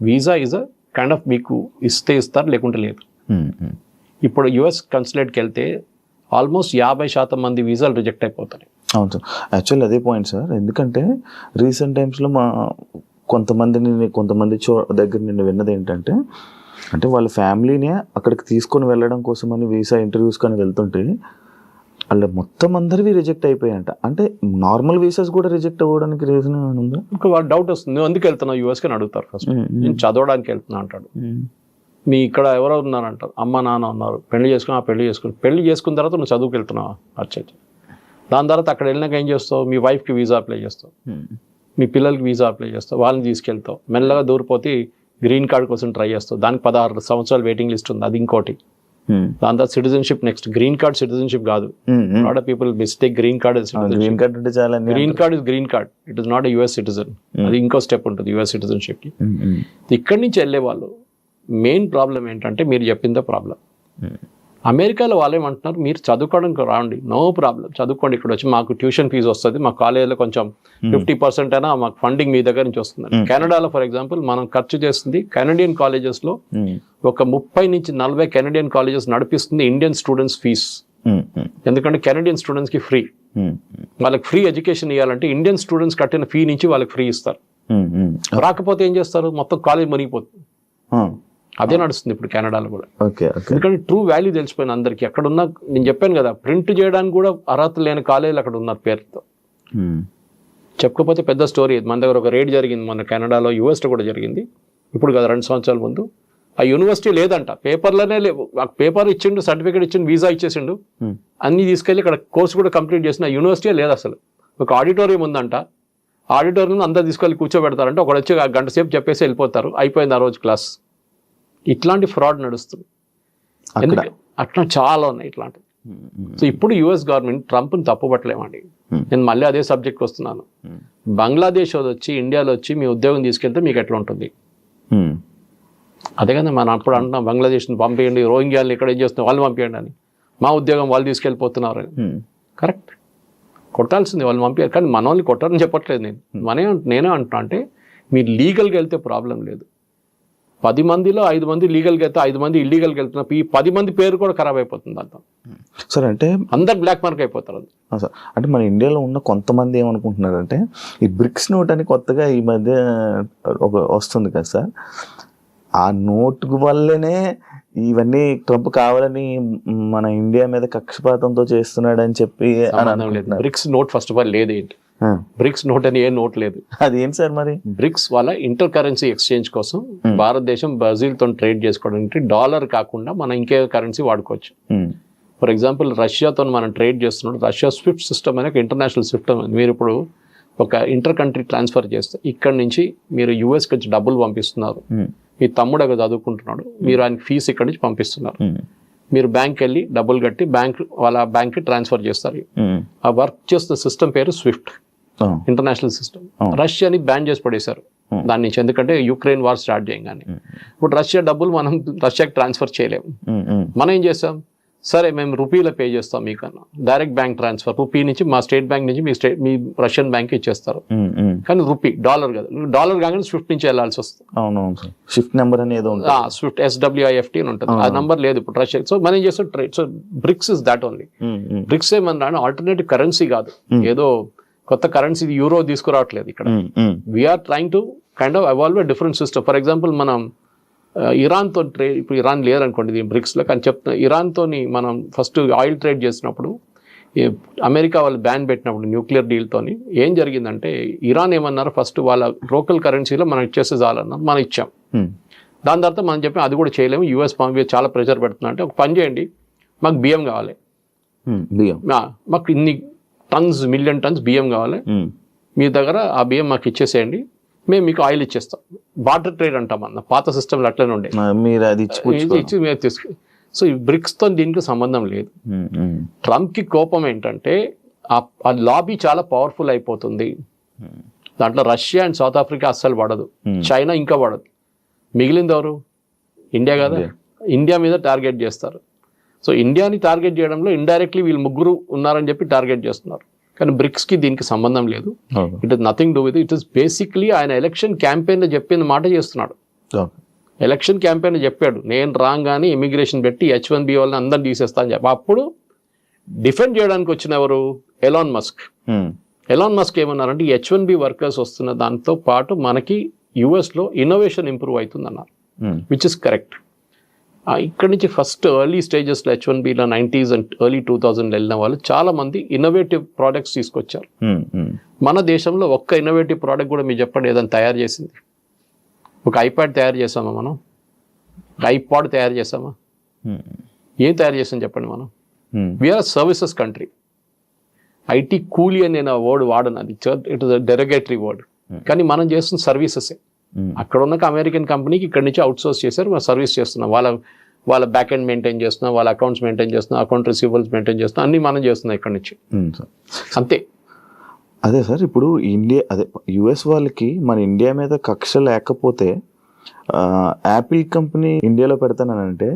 visa is a kind of మీకు ఇస్తే ఇస్తారు, లేకుంటే లేదు. ఇప్పుడు US కన్సులేట్కి వెళ్తే ఆల్మోస్ట్ 50% మంది వీసాలు రిజెక్ట్ అయిపోతాయి. అవును సార్, యాక్చువల్లీ అదే పాయింట్ సార్. ఎందుకంటే రీసెంట్ టైమ్స్లో కొంతమంది దగ్గర నేను విన్నది ఏంటంటే, అంటే వాళ్ళ ఫ్యామిలీనే అక్కడికి తీసుకొని వెళ్ళడం కోసమని వీసా ఇంటర్వ్యూస్ కానీ వెళ్తుంటే వాళ్ళ మొత్తం అందరివి రిజెక్ట్ అయిపోయాయంట. అంటే నార్మల్ వీసాస్ కూడా రిజెక్ట్ అవ్వడానికి రీజన్ ఉందా? ఇంకా వాళ్ళు డౌట్ వస్తుంది, నువ్వు ఎందుకు వెళ్తున్నావు యూఎస్కి అని అడుగుతారు. ఫస్ట్ నేను చదవడానికి వెళ్తున్నా అంటాడు. మీ ఇక్కడ ఎవరో ఉన్నారంటారు, అమ్మ నాన్న ఉన్నారు, పెళ్లి చేసుకున్న తర్వాత నువ్వు చదువుకు వెళ్తున్నావా అచ్చ. దాని తర్వాత అక్కడ వెళ్ళినాక ఏం చేస్తావు, మీ వైఫ్కి వీసా అప్లై చేస్తావు, మీ పిల్లలకి వీసా అప్లై చేస్తావు, వాళ్ళని తీసుకెళ్తావు, మెల్లగా దూరిపోతే గ్రీన్ కార్డ్ కోసం ట్రై చేస్తావు, దానికి 16 సంవత్సరాలు వెయిటింగ్ లిస్ట్ ఉంది, అది ఇంకోటి. దాని తర్వాత citizenship, next green card citizenship కాదు. Lot of people mistake green card green card అంటే చాలా green card is green card, it is not US citizen. అది ఇంకో స్టెప్ ఉంటుంది యుఎస్ సిటిజన్షిప్ కి. ఇక్కడి నుంచి వెళ్ళే వాళ్ళు మెయిన్ ప్రాబ్లం ఏంటంటే మీరు చెప్పిందే ప్రాబ్లం. అమెరికాలో వాళ్ళు ఏమంటున్నారు, మీరు చదువుకోవడానికి రాండి, నో ప్రాబ్లం, చదువుకోండి, ఇక్కడ వచ్చి మాకు ట్యూషన్ ఫీజు వస్తుంది, మా కాలేజీలో కొంచెం 50% అయినా మాకు ఫండింగ్ మీ దగ్గర నుంచి వస్తుంది. కెనడాలో ఫర్ ఎగ్జాంపుల్ మనం ఖర్చు చేస్తుంది కెనడియన్ కాలేజెస్లో ఒక 30 నుంచి 40 కెనడియన్ కాలేజెస్ నడిపిస్తుంది ఇండియన్ స్టూడెంట్స్ ఫీజ్. ఎందుకంటే కెనడియన్ స్టూడెంట్స్కి ఫ్రీ, వాళ్ళకి ఫ్రీ ఎడ్యుకేషన్ ఇవ్వాలంటే ఇండియన్ స్టూడెంట్స్ కట్టిన ఫీ నుంచి వాళ్ళకి ఫ్రీ ఇస్తారు. రాకపోతే ఏం చేస్తారు, మొత్తం కాలేజ్ మునిగిపోతుంది. అదే నడుస్తుంది ఇప్పుడు కెనడాలో కూడా. ఎందుకంటే ట్రూ వాల్యూ తెలిసిపోయింది అందరికి. ఎక్కడున్నా నేను చెప్పాను కదా, ప్రింట్ చేయడానికి కూడా అర్హత లేని కాలేజీలు అక్కడ ఉన్నారు పేరుతో. చెప్పకపోతే పెద్ద స్టోరీ. మన దగ్గర ఒక రేడ్ జరిగింది మన కెనడాలో, యూఎస్లో కూడా జరిగింది, ఇప్పుడు కదా 2 సంవత్సరాల ముందు. ఆ యూనివర్సిటీ లేదంట, పేపర్లోనే లేవు. పేపర్ ఇచ్చిండు, సర్టిఫికేట్ ఇచ్చిండు, వీసా ఇచ్చేసిండు, అన్ని తీసుకెళ్ళి ఇక్కడ కోర్సు కూడా కంప్లీట్ చేసిన యూనివర్సిటీ లేదు అసలు. ఒక ఆడిటోరియం ఉందంట, ఆడిటోరియం అందరు తీసుకెళ్ళి కూర్చోబెడతారంటే ఒకడు వచ్చి 1 గంట సేపు చెప్పేసి వెళ్ళిపోతారు, అయిపోయింది ఆ రోజు క్లాస్. ఇట్లాంటి ఫ్రాడ్ నడుస్తుంది. ఎందుకంటే అట్లా చాలా ఉన్నాయి ఇట్లాంటివి. సో ఇప్పుడు యుఎస్ గవర్నమెంట్ ట్రంప్ని తప్పుపట్టలేమండి. నేను మళ్ళీ అదే సబ్జెక్ట్కి వస్తున్నాను. బంగ్లాదేశ్ వచ్చి ఇండియాలో వచ్చి మీ ఉద్యోగం తీసుకెళ్తే మీకు ఎట్లా ఉంటుంది? అదే కదా మనం అప్పుడు అంటున్నాం, బంగ్లాదేశ్ని పంపేయండి, రోహింగ్యాలను ఇక్కడ ఏం చేస్తున్నారు వాళ్ళు పంపించండి అని. మా ఉద్యోగం వాళ్ళు తీసుకెళ్ళిపోతున్నారు అని. కరెక్ట్, కొట్టాల్సింది వాళ్ళు పంపించారు, కానీ మన వాళ్ళని కొట్టారని చెప్పట్లేదు నేను. నేనే అంటున్నా అంటే మీరు లీగల్గా వెళ్తే ప్రాబ్లం లేదు. 10 మందిలో 5 మంది లీగల్గా వెళ్తే 5 మంది ఇల్లీగల్గా వెళ్తున్నప్పుడు ఈ 10 మంది పేరు కూడా ఖరాబ్ అయిపోతుంది అంత. సార్ అంటే అందరు బ్లాక్ మార్క్ అయిపోతారు. సార్ అంటే మన ఇండియాలో ఉన్న కొంతమంది ఏమనుకుంటున్నారంటే ఈ బ్రిక్స్ నోట్ అని కొత్తగా ఈ మధ్య వస్తుంది కదా సార్, ఆ నోట్ వల్లనే ఇవన్నీ ట్రంప్ కావాలని మన ఇండియా మీద కక్షపాతంతో చేస్తున్నాడు అని చెప్పి BRICS note first of all లేదు. ఏంటి బ్రిక్స్ నోట్ అని ఏ నోట్ లేదు. అది ఏంటి సార్ మరి? బ్రిక్స్ వాళ్ళ ఇంటర్ కరెన్సీ ఎక్స్చేంజ్ కోసం భారతదేశం బ్రెజిల్ తో ట్రేడ్ చేసుకోవడానికి డాలర్ కాకుండా మనం ఇంకే కరెన్సీ వాడుకోవచ్చు. ఫర్ ఎగ్జాంపుల్ రష్యాతో మనం ట్రేడ్ చేస్తున్నాడు, రష్యా స్విఫ్ట్ సిస్టమ్ అనే ఒక ఇంటర్నేషనల్ సిస్టమ్. మీరు ఇప్పుడు ఒక ఇంటర్ కంట్రీ ట్రాన్స్ఫర్ చేస్తే ఇక్కడ నుంచి మీరు యూఎస్కి వచ్చి డబ్బులు పంపిస్తున్నారు, మీ తమ్ముడు అక్కడ చదువుకుంటున్నాడు, మీరు ఆయన ఫీజు ఇక్కడ నుంచి పంపిస్తున్నారు, మీరు బ్యాంక్ వెళ్ళి డబ్బులు కట్టి వాళ్ళ బ్యాంక్కి ట్రాన్స్ఫర్ చేస్తారు. ఆ వర్క్ చేస్తున్న సిస్టమ్ పేరు స్విఫ్ట్ ఇంటర్నేషనల్ సిస్టమ్. రష్యాని బ్యాన్ చేసి పడేశారు దాని నుంచి, ఎందుకంటే యుక్రెయిన్ వార్ స్టార్ట్ చేయగానే. ఇప్పుడు రష్యా డబ్బులు మనం రష్యాకి ట్రాన్స్ఫర్ చేయలేము. మనం ఏం చేస్తాం, సరే మేము రూపీలో పే చేస్తాం మీకన్నా, డైరెక్ట్ బ్యాంక్ ట్రాన్స్ఫర్ రూపీ నుంచి మా స్టేట్ బ్యాంక్ నుంచి మీ రష్యన్ బ్యాంక్ ఇచ్చేస్తారు. కానీ రూపీ, డాలర్ కదా, డాలర్ కాగానే స్విఫ్ట్ నుంచి వెళ్ళాల్సి వస్తుంది. అవునవును, స్విఫ్ట్ నెంబర్ అనేది స్విఫ్ట్ SWIFT అని ఉంటుంది, ఆ నంబర్ లేదు ఇప్పుడు రష్యా. సో మనం ఏం చేస్తాం trade. So BRICS is that only. BRICS ఏమన్నా ఆల్టర్నేటివ్ కరెన్సీ కాదు, ఏదో కొత్త కరెన్సీ యూరో తీసుకురావట్లేదు ఇక్కడ. We are trying to kind of evolve a different system. For example మనం ఇరాన్తో ట్రేడ్, ఇప్పుడు ఇరాన్ లేదనుకోండి ఇది బ్రిక్స్లో, కానీ చెప్తున్నా ఇరాన్తో మనం ఫస్ట్ ఆయిల్ ట్రేడ్ చేసినప్పుడు అమెరికా వాళ్ళు బ్యాన్ పెట్టినప్పుడు న్యూక్లియర్ డీల్తో ఏం జరిగిందంటే ఇరాన్ ఏమన్నారు, ఫస్ట్ వాళ్ళ లోకల్ కరెన్సీలో మనం ఇచ్చేస్తే చాలన్నారు, మనం ఇచ్చాం. దాని తర్వాత మనం చెప్పాం అది కూడా చేయలేము, యూఎస్ చాలా ప్రెషర్ పెడుతున్నా అంటే ఒక పని చేయండి, మాకు బియ్యం కావాలి, మాకు ఇన్ని టన్స్ మిలియన్ టన్స్ బియ్యం కావాలి, మీ దగ్గర ఆ బియ్యం మాకు ఇచ్చేసేయండి, మేము మీకు ఆయిల్ ఇచ్చేస్తాం. బార్టర్ ట్రేడ్ అంటాం అన్న, పాత సిస్టమ్లు అట్లనే ఉండే, మీరు అది ఇచ్చి మేము తీసుకు. సో ఈ బ్రిక్స్తో దీనికి సంబంధం లేదు. ట్రంప్కి కోపం ఏంటంటే ఆ లాబీ చాలా పవర్ఫుల్ అయిపోతుంది, దాంట్లో రష్యా అండ్ సౌత్ ఆఫ్రికా అస్సలు పడదు, చైనా ఇంకా పడదు, మిగిలింది ఎవరు? ఇండియా కదా, ఇండియా మీద టార్గెట్ చేస్తారు. సో ఇండియాని టార్గెట్ చేయడంలో ఇండైరెక్ట్లీ వీళ్ళు ముగ్గురు ఉన్నారని చెప్పి టార్గెట్ చేస్తున్నారు. కానీ బ్రిక్స్కి దీనికి సంబంధం లేదు. It is nothing do with it. Is basically ఆయన ఎలక్షన్ క్యాంపెయిన్లో చెప్పిన మాట చేస్తున్నాడు. ఎలక్షన్ క్యాంపెయిన్ చెప్పాడు, నేను రాగానే ఇమిగ్రేషన్ పెట్టి H1B వాళ్ళని అందరిని తీసేస్తా అని చెప్పి. అప్పుడు డిఫెండ్ చేయడానికి వచ్చిన ఎవరు? Elon Musk. ఎలాన్ మస్క్ ఏమన్నారంటే H1B వర్కర్స్ వస్తున్న దాంతో పాటు మనకి యుఎస్లో ఇన్నోవేషన్ ఇంప్రూవ్ అవుతుంది అన్నారు, విచ్ ఇస్ కరెక్ట్. ఇక్కడ నుంచి ఫస్ట్ ఎర్లీ స్టేజెస్లో H1Bలో 90s అండ్ ఎర్లీ 2000 వెళ్ళిన వాళ్ళు చాలా మంది ఇన్నోవేటివ్ ప్రోడక్ట్స్ తీసుకొచ్చారు. మన దేశంలో ఒక్క ఇన్నోవేటివ్ ప్రోడక్ట్ కూడా మీరు చెప్పండి ఏదైనా తయారు చేసింది. ఒక ఐప్యాడ్ తయారు చేసామా మనం? ఐపాడ్ తయారు చేస్తామా? ఏం తయారు చేస్తాం చెప్పండి మనం? We are services country. ఐటీ కూలీ అని నేను వర్డ్ వాడను, అది it is a derogatory word. కానీ మనం చేస్తున్న సర్వీసెసే. అక్కడ ఉన్న అమెరికన్ కంపెనీకి ఇక్కడ నుంచి అవుట్ సోర్స్ చేశారు, మనం సర్వీస్ చేస్తున్నాం. వాళ్ళ బ్యాక్ ఎండ్ మెయింటైన్ చేస్తున్నాం, వాళ్ళ అకౌంట్స్ మెయింటైన్ చేస్తున్నాం, అకౌంట్ రిసీవబుల్స్ మెయింటైన్ చేస్తున్నాం, అన్ని మనం చేస్తున్నాం ఇక్కడ నుంచి. అంతే. అదే సార్, ఇప్పుడు యుఎస్ వాళ్ళకి మన ఇండియా మీద కక్ష లేకపోతే యాపిల్ కంపెనీ ఇండియాలో పెడతానంటే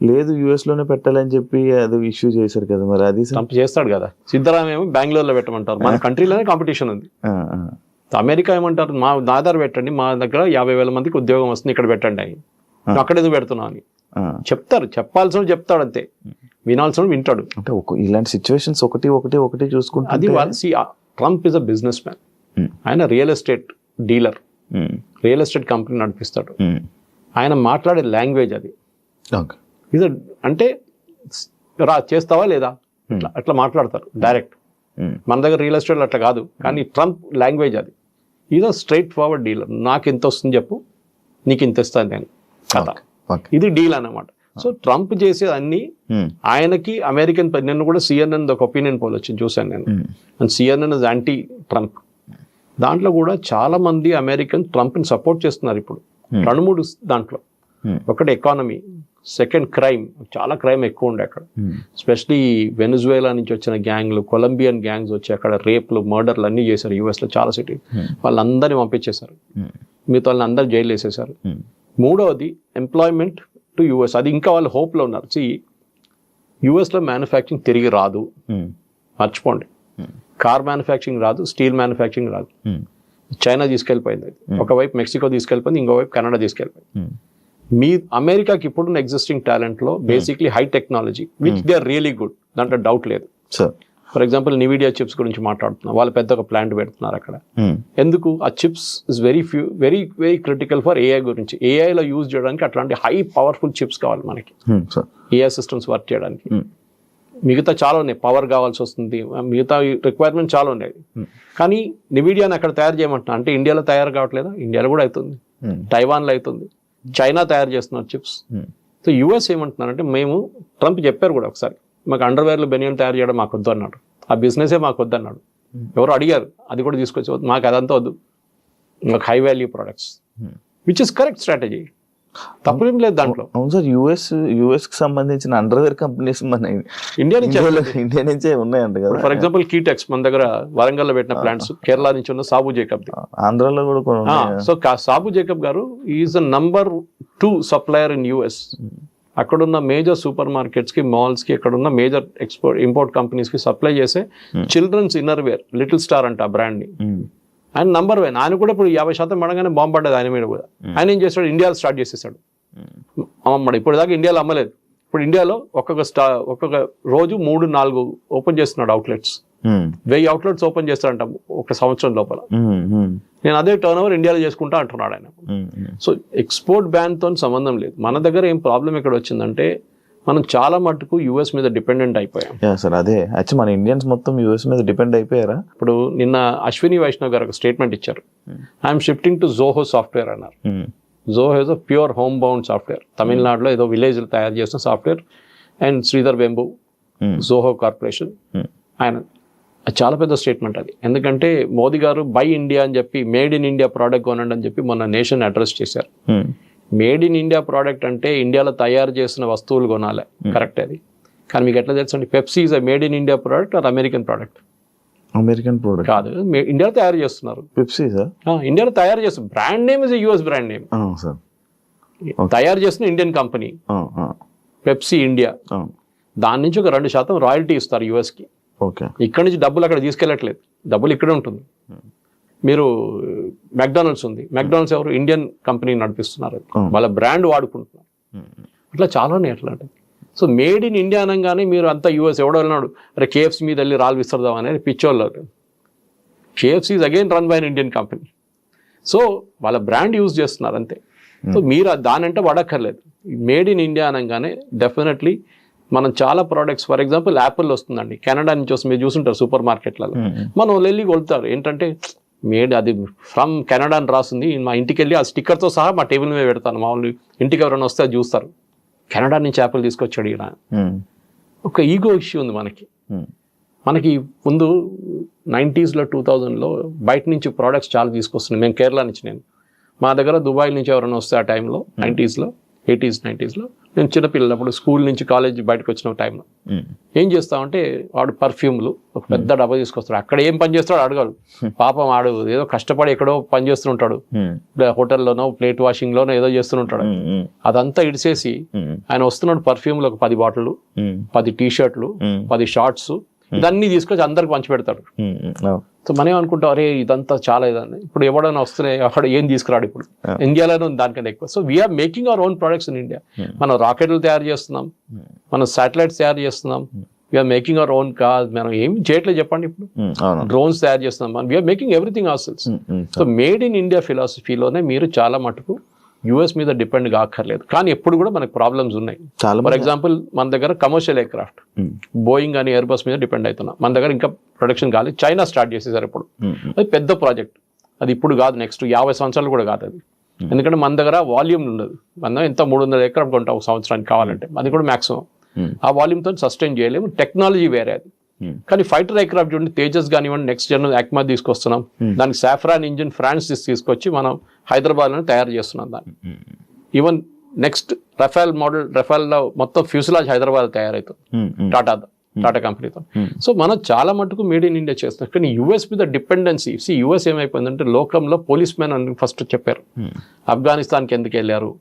లేదు యుఎస్ లోనే పెట్టాలని చెప్పి అది ఇష్యూ చేశారు కదా, మరి అది ట్రంప్ చేస్తాడు కదా. సిద్ధరామయ్య ఏమో బెంగళూరులో పెట్టమంటారు, మన కంట్రీలోనే కాంపిటీషన్ ఉంది. అమెరికా ఏమంటారు, మా ఆధార్ పెట్టండి, మా దగ్గర 50,000 మందికి ఉద్యోగం వస్తుంది, ఇక్కడ పెట్టండి అని. అక్కడ ఎందుకు పెడుతున్నావు అని చెప్తారు. చెప్పాల్సిన చెప్తాడు అంతే, వినాల్సిన వింటాడు. అంటే ఇలాంటి సిచ్యువేషన్స్ ఒకటి చూసుకుంటే అది Trump is a businessman. ఆయన real estate dealer, real estate company నడిపిస్తాడు. ఆయన మాట్లాడే లాంగ్వేజ్ అది ఇది అంటే చేస్తావా లేదా అట్లా మాట్లాడతారు డైరెక్ట్. మన దగ్గర రియల్ ఎస్టేట్ అట్లా కాదు, కానీ ట్రంప్ లాంగ్వేజ్ అది. ఇది స్ట్రైట్ ఫార్వర్డ్ డీలర్. నాకు ఎంత వస్తుంది చెప్పు, నీకు ఇంత ఇస్తాను నేను కథ. ఇది డీల్ అన్నమాట. సో ట్రంప్ చేసేది అన్ని ఆయనకి అమెరికన్. నేను కూడా సిఎన్ఎన్ ఒక ఒపీనియన్ పోల్ వచ్చింది చూశాను నేను. And CNN is anti Trump. దాంట్లో కూడా చాలా మంది అమెరికన్ ట్రంప్ని సపోర్ట్ చేస్తున్నారు ఇప్పుడు. 2-3 దాంట్లో. ఒకటి ఎకానమీ, సెకండ్ క్రైమ్. చాలా క్రైమ్ ఎక్కువ ఉండే అక్కడ, ఎస్పెషలీ వెనిజువేలా నుంచి వచ్చిన గ్యాంగ్లు, కొలంబియన్ గ్యాంగ్స్ వచ్చి అక్కడ రేప్లు, మర్డర్లు అన్నీ చేశారు యూఎస్లో చాలా సిటీ. వాళ్ళందరినీ పంపించేశారు, మిగతా వాళ్ళని అందరు జైలు వేసేసారు. మూడవది ఎంప్లాయ్మెంట్ టు యూఎస్. అది ఇంకా వాళ్ళు హోప్లో ఉన్నారు. యూఎస్లో మ్యానుఫ్యాక్చరింగ్ తిరిగి రాదు, మర్చిపోండి. కార్ మ్యానుఫ్యాక్చరింగ్ రాదు, స్టీల్ మ్యానుఫ్యాక్చరింగ్ రాదు. చైనా తీసుకెళ్ళిపోయింది, ఒకవైపు మెక్సికో తీసుకెళ్ళిపోయింది, ఇంకోవైపు కెనడా తీసుకెళ్ళిపోయింది. మీ అమెరికాకి ఇప్పుడున్న ఎగ్జిస్టింగ్ టాలెంట్లో basically high technology which they are really good, దాంట్లో డౌట్ లేదు. ఫర్ ఎగ్జాంపుల్ నివిడియా చిప్స్ గురించి మాట్లాడుతున్నాం, వాళ్ళు పెద్ద ఒక ప్లాంట్ పెడుతున్నారు అక్కడ. ఎందుకు? ఆ chips is very very critical for AI గురించి. ఏఐలో యూజ్ చేయడానికి అట్లాంటి హై పవర్ఫుల్ చిప్స్ కావాలి మనకి, ఏఐ సిస్టమ్స్ వర్క్ చేయడానికి. మిగతా చాలా ఉన్నాయి, పవర్ కావాల్సి వస్తుంది, మిగతా రిక్వైర్మెంట్ చాలా ఉన్నాయి. కానీ నివిడియాని అక్కడ తయారు చేయమంటున్నా అంటే ఇండియాలో తయారు కావట్లేదా? ఇండియాలో కూడా అవుతుంది, తైవాన్లో అవుతుంది, చైనా తయారు చేస్తున్నారు చిప్స్. సో యూఎస్ ఏమంటున్నారంటే, మేము ట్రంప్ చెప్పారు కూడా ఒకసారి, మాకు అండర్వేర్లు బెనియన్ తయారు చేయడం మాకు వద్దు అన్నాడు, ఆ బిజినెసే మాకు వద్దు అన్నాడు. ఎవరు అడిగారు, అది కూడా తీసుకొచ్చి మాకు అదంతా వద్దు, మాకు high value products, which is correct strategy, తప్పేం లేదు దాంట్లో. అవును సార్, యుఎస్ కి సంబంధించిన అండర్వేర్ కంపెనీస్ మన ఇండియా నుంచే ఉన్నాయంట కదా. ఫర్ ఎగ్జాంపుల్ కీటెక్స్ మన దగ్గర వరంగల్లో పెట్టిన ప్లాంట్స్, కేరళ నుంచి ఉన్న సాబు జేకబ్, ఆంధ్రాలో కూడా. సో సాబు జేకబ్ గారు is the number 2 supplier in US. అక్కడున్న మేజర్ సూపర్ మార్కెట్స్ కి, మాల్స్ కి, అక్కడున్న మేజర్ ఇంపోర్ట్ కంపెనీస్ కి సప్లై చేసే children's innerwear, little star అంట ఆ బ్రాండ్ ని. ఆయన నంబర్ 1. ఆయన కూడా ఇప్పుడు 50% పడగానే బాంబు పడ్డది ఆయన మీద కూడా. ఆయన ఏం చేస్తాడు, ఇండియాలో స్టార్ట్ చేసేసాడు అమ్మడు. ఇప్పుడు దాకా ఇండియాలో అమ్మలేదు, ఇప్పుడు ఇండియాలో ఒక్కొక్క రోజు 3-4 ఓపెన్ చేస్తున్నాడు అవుట్లెట్స్. 1000 అవుట్లెట్స్ ఓపెన్ చేస్తాడంట ఒక సంవత్సరం లోపల. నేను అదే టర్న్ ఓవర్ ఇండియాలో చేసుకుంటా అంటున్నాడు ఆయన. సో ఎక్స్పోర్ట్ బ్యాన్ తో సంబంధం లేదు. మన దగ్గర ఏం ప్రాబ్లం ఎక్కడ వచ్చిందంటే, మనం చాలా మటుకు యూఎస్ మీద డిపెండెంట్ అయిపోయాం. సార్ అదే యాక్చువల్లీ మన ఇండియన్స్ మొత్తం యూఎస్ మీద డిపెండ్ అయిపోయారా? ఇప్పుడు నిన్న అశ్విని వైష్ణవ్ గారు ఒక స్టేట్మెంట్ ఇచ్చారు, I'm shifting to Zoho software అన్నారు. Zoho is a pure home bound software, తమిళనాడులో ఏదో విలేజ్ తయారు చేసిన software. And Sridhar Vembu, Zoho corporation, ఆయన చాలా పెద్ద స్టేట్మెంట్ అది. ఎందుకంటే మోదీ గారు బై ఇండియా అని చెప్పి, మేడ్ ఇన్ ఇండియా ప్రోడక్ట్ కొనండి అని చెప్పి మొన్న నేషన్ అడ్రస్ చేశారు. మేడ్ ఇన్ ఇండియా ప్రోడక్ట్ అంటే ఇండియాలో తయారు చేసిన వస్తువులు కొనాలి, కరెక్ట్ అది. కానీ మీకు ఎట్లా తెలుసండి, Pepsi is a made in India product or American product? American product కాదు, ఇండియాలో తయారు చేస్తున్నారు. పెప్సీ సార్ ఇండియాలో తయారు చేస్తారు. Brand name is US brand name, తయారు చేస్తున్న ఇండియన్ కంపెనీ పెప్సీ ఇండియా. దాని నుంచి ఒక 2% రాయల్టీ ఇస్తారు యుఎస్కి. ఇక్కడ నుంచి డబ్బులు అక్కడ తీసుకెళ్ళట్లేదు, డబ్బులు ఇక్కడే ఉంటుంది. మీరు మెక్డానల్డ్స్ ఉంది, మెక్డానల్డ్స్ ఎవరు? ఇండియన్ కంపెనీ నడిపిస్తున్నారు, వాళ్ళ బ్రాండ్ వాడుకుంటున్నారు. అట్లా చాలా ఉన్నాయి అట్లాంటి. సో మేడ్ ఇన్ ఇండియా అనగానే మీరు అంతా యూఎస్. ఎవడో వెళ్ళినాడు, అరే కేఎఫ్సీ మీద వెళ్ళి రాళ్ళు విస్తరదాం అనేది పిచ్చోళ్ళు. KFC is again run by an Indian company. So వాళ్ళ బ్రాండ్ యూజ్ చేస్తున్నారు అంతే. సో మీరు దానంటే వాడక్కర్లేదు. మేడ్ ఇన్ ఇండియా అనగానే డెఫినెట్లీ మనం చాలా ప్రోడక్ట్స్, ఫర్ ఎగ్జాంపుల్ యాపిల్ వస్తుందండి, కెనడా నుంచి వస్తుంది, మీరు చూసుంటారు సూపర్ మార్కెట్లలో. మనం వెళ్ళి కొలుతారు ఏంటంటే, మేడ్ అది ఫ్రమ్ కెనడా అని రాస్తుంది. మా ఇంటికి వెళ్ళి ఆ స్టిక్కర్తో సహా మా టేబుల్ మీద పెడతాను. మామూలు ఇంటికి ఎవరైనా వస్తే అది చూస్తారు, కెనడా నుంచి యాపిల్ తీసుకొచ్చాడు ఈయన. ఒక ఈగో ఇష్యూ ఉంది మనకి ముందు 90s 2000 బయట నుంచి ప్రోడక్ట్స్ చాలా తీసుకొస్తున్నాయి. మేము కేరళ నుంచి, మా దగ్గర దుబాయ్ నుంచి ఎవరైనా వస్తే ఆ టైంలో 90s 80s 90s నేను చిన్నపిల్లప్పుడు స్కూల్ నుంచి కాలేజ్ బయటకు వచ్చిన టైంలో ఏం చేస్తామంటే వాడు పర్ఫ్యూమ్లు ఒక పెద్ద డబ్బా తీసుకొస్తాడు. అక్కడ ఏం పని చేస్తాడో అడగాడు, పాపం ఆడు ఏదో కష్టపడి ఎక్కడో పని చేస్తుంటాడు, హోటల్లోనో ప్లేట్ వాషింగ్ లోనో ఏదో చేస్తుంటాడు. అదంతా ఇడిసేసి ఆయన వస్తున్నాడు పర్ఫ్యూమ్లు ఒక 10 బాటిళ్ళు, 10 టీ-షర్ట్లు, 10 షార్ట్స్, ఇదన్నీ తీసుకొచ్చి అందరికి పంచి పెడతాడు. సో మనం అనుకుంటాం అరే ఇదంతా చాలా ఇదని. ఇప్పుడు ఎవడైనా వస్తున్నాయి అక్కడ ఏం తీసుకురాడు. ఇప్పుడు ఇండియాలోనే ఉంది దానికన్నా ఎక్కువ. So we are making our own products in India. మనం రాకెట్లు తయారు చేస్తున్నాం, మనం శాటిలైట్స్ తయారు చేస్తున్నాం, we are making our own car. మనం ఏం చేయట్లేదు చెప్పండి. ఇప్పుడు డ్రోన్స్ తయారు చేస్తున్నాం, we are making everything ourselves. So made in India ఫిలాసఫీలోనే మీరు చాలా మటుకు యుఎస్ మీద డిపెండ్ కాక్కర్లేదు. కానీ ఎప్పుడు కూడా మనకు ప్రాబ్లమ్స్ ఉన్నాయి. ఫర్ ఎగ్జాంపుల్ మన దగ్గర కమర్షియల్ ఎయిర్ క్రాఫ్ట్ బోయింగ్ అని ఎయిర్ బస్ మీద డిపెండ్ అవుతున్నాం. మన దగ్గర ఇంకా ప్రొడక్షన్ కాలేదు, చైనా స్టార్ట్ చేసేసారు ఇప్పుడు. అది పెద్ద ప్రాజెక్ట్, అది ఇప్పుడు కాదు, నెక్స్ట్ 50 సంవత్సరాలు కూడా కాదు అది. ఎందుకంటే మన దగ్గర వాల్యూమ్ ఉండదు. మనం ఎంత 300 ఎకరాలు కొంటాం ఒక సంవత్సరానికి కావాలంటే, అది కూడా మాక్సిమం. ఆ వాల్యూమ్తో సస్టైన్ చేయలేము, టెక్నాలజీ వేరే అది. కానీ ఫైటర్ ఎయిర్ క్రాఫ్ట్ చూడండి, తేజస్ కానివ్వండి, నెక్స్ట్ జనరల్ యాక్మా తీసుకొస్తున్నాం, దానికి సాఫ్రాన్ ఇంజిన్ ఫ్రాన్స్ తీసుకొచ్చి మనం హైదరాబాద్లోనే తయారు చేస్తున్నాం దాన్ని. ఈవెన్ నెక్స్ట్ రఫేల్ మోడల్, రఫేల్లో మొత్తం ఫ్యూసిలాజ్ హైదరాబాద్ తయారవుతుంది టాటా కంపెనీతో. సో మనం చాలా మటుకు మేడ్ ఇన్ ఇండియా చేస్తున్నాం. కానీ యుఎస్ మీద డిపెండెన్సీ, యుఎస్ ఏమైపోయిందంటే లోకంలో పోలీస్ మ్యాన్ అని ఫస్ట్ చెప్పారు. ఆఫ్ఘనిస్తాన్కి ఎందుకు వెళ్ళారు,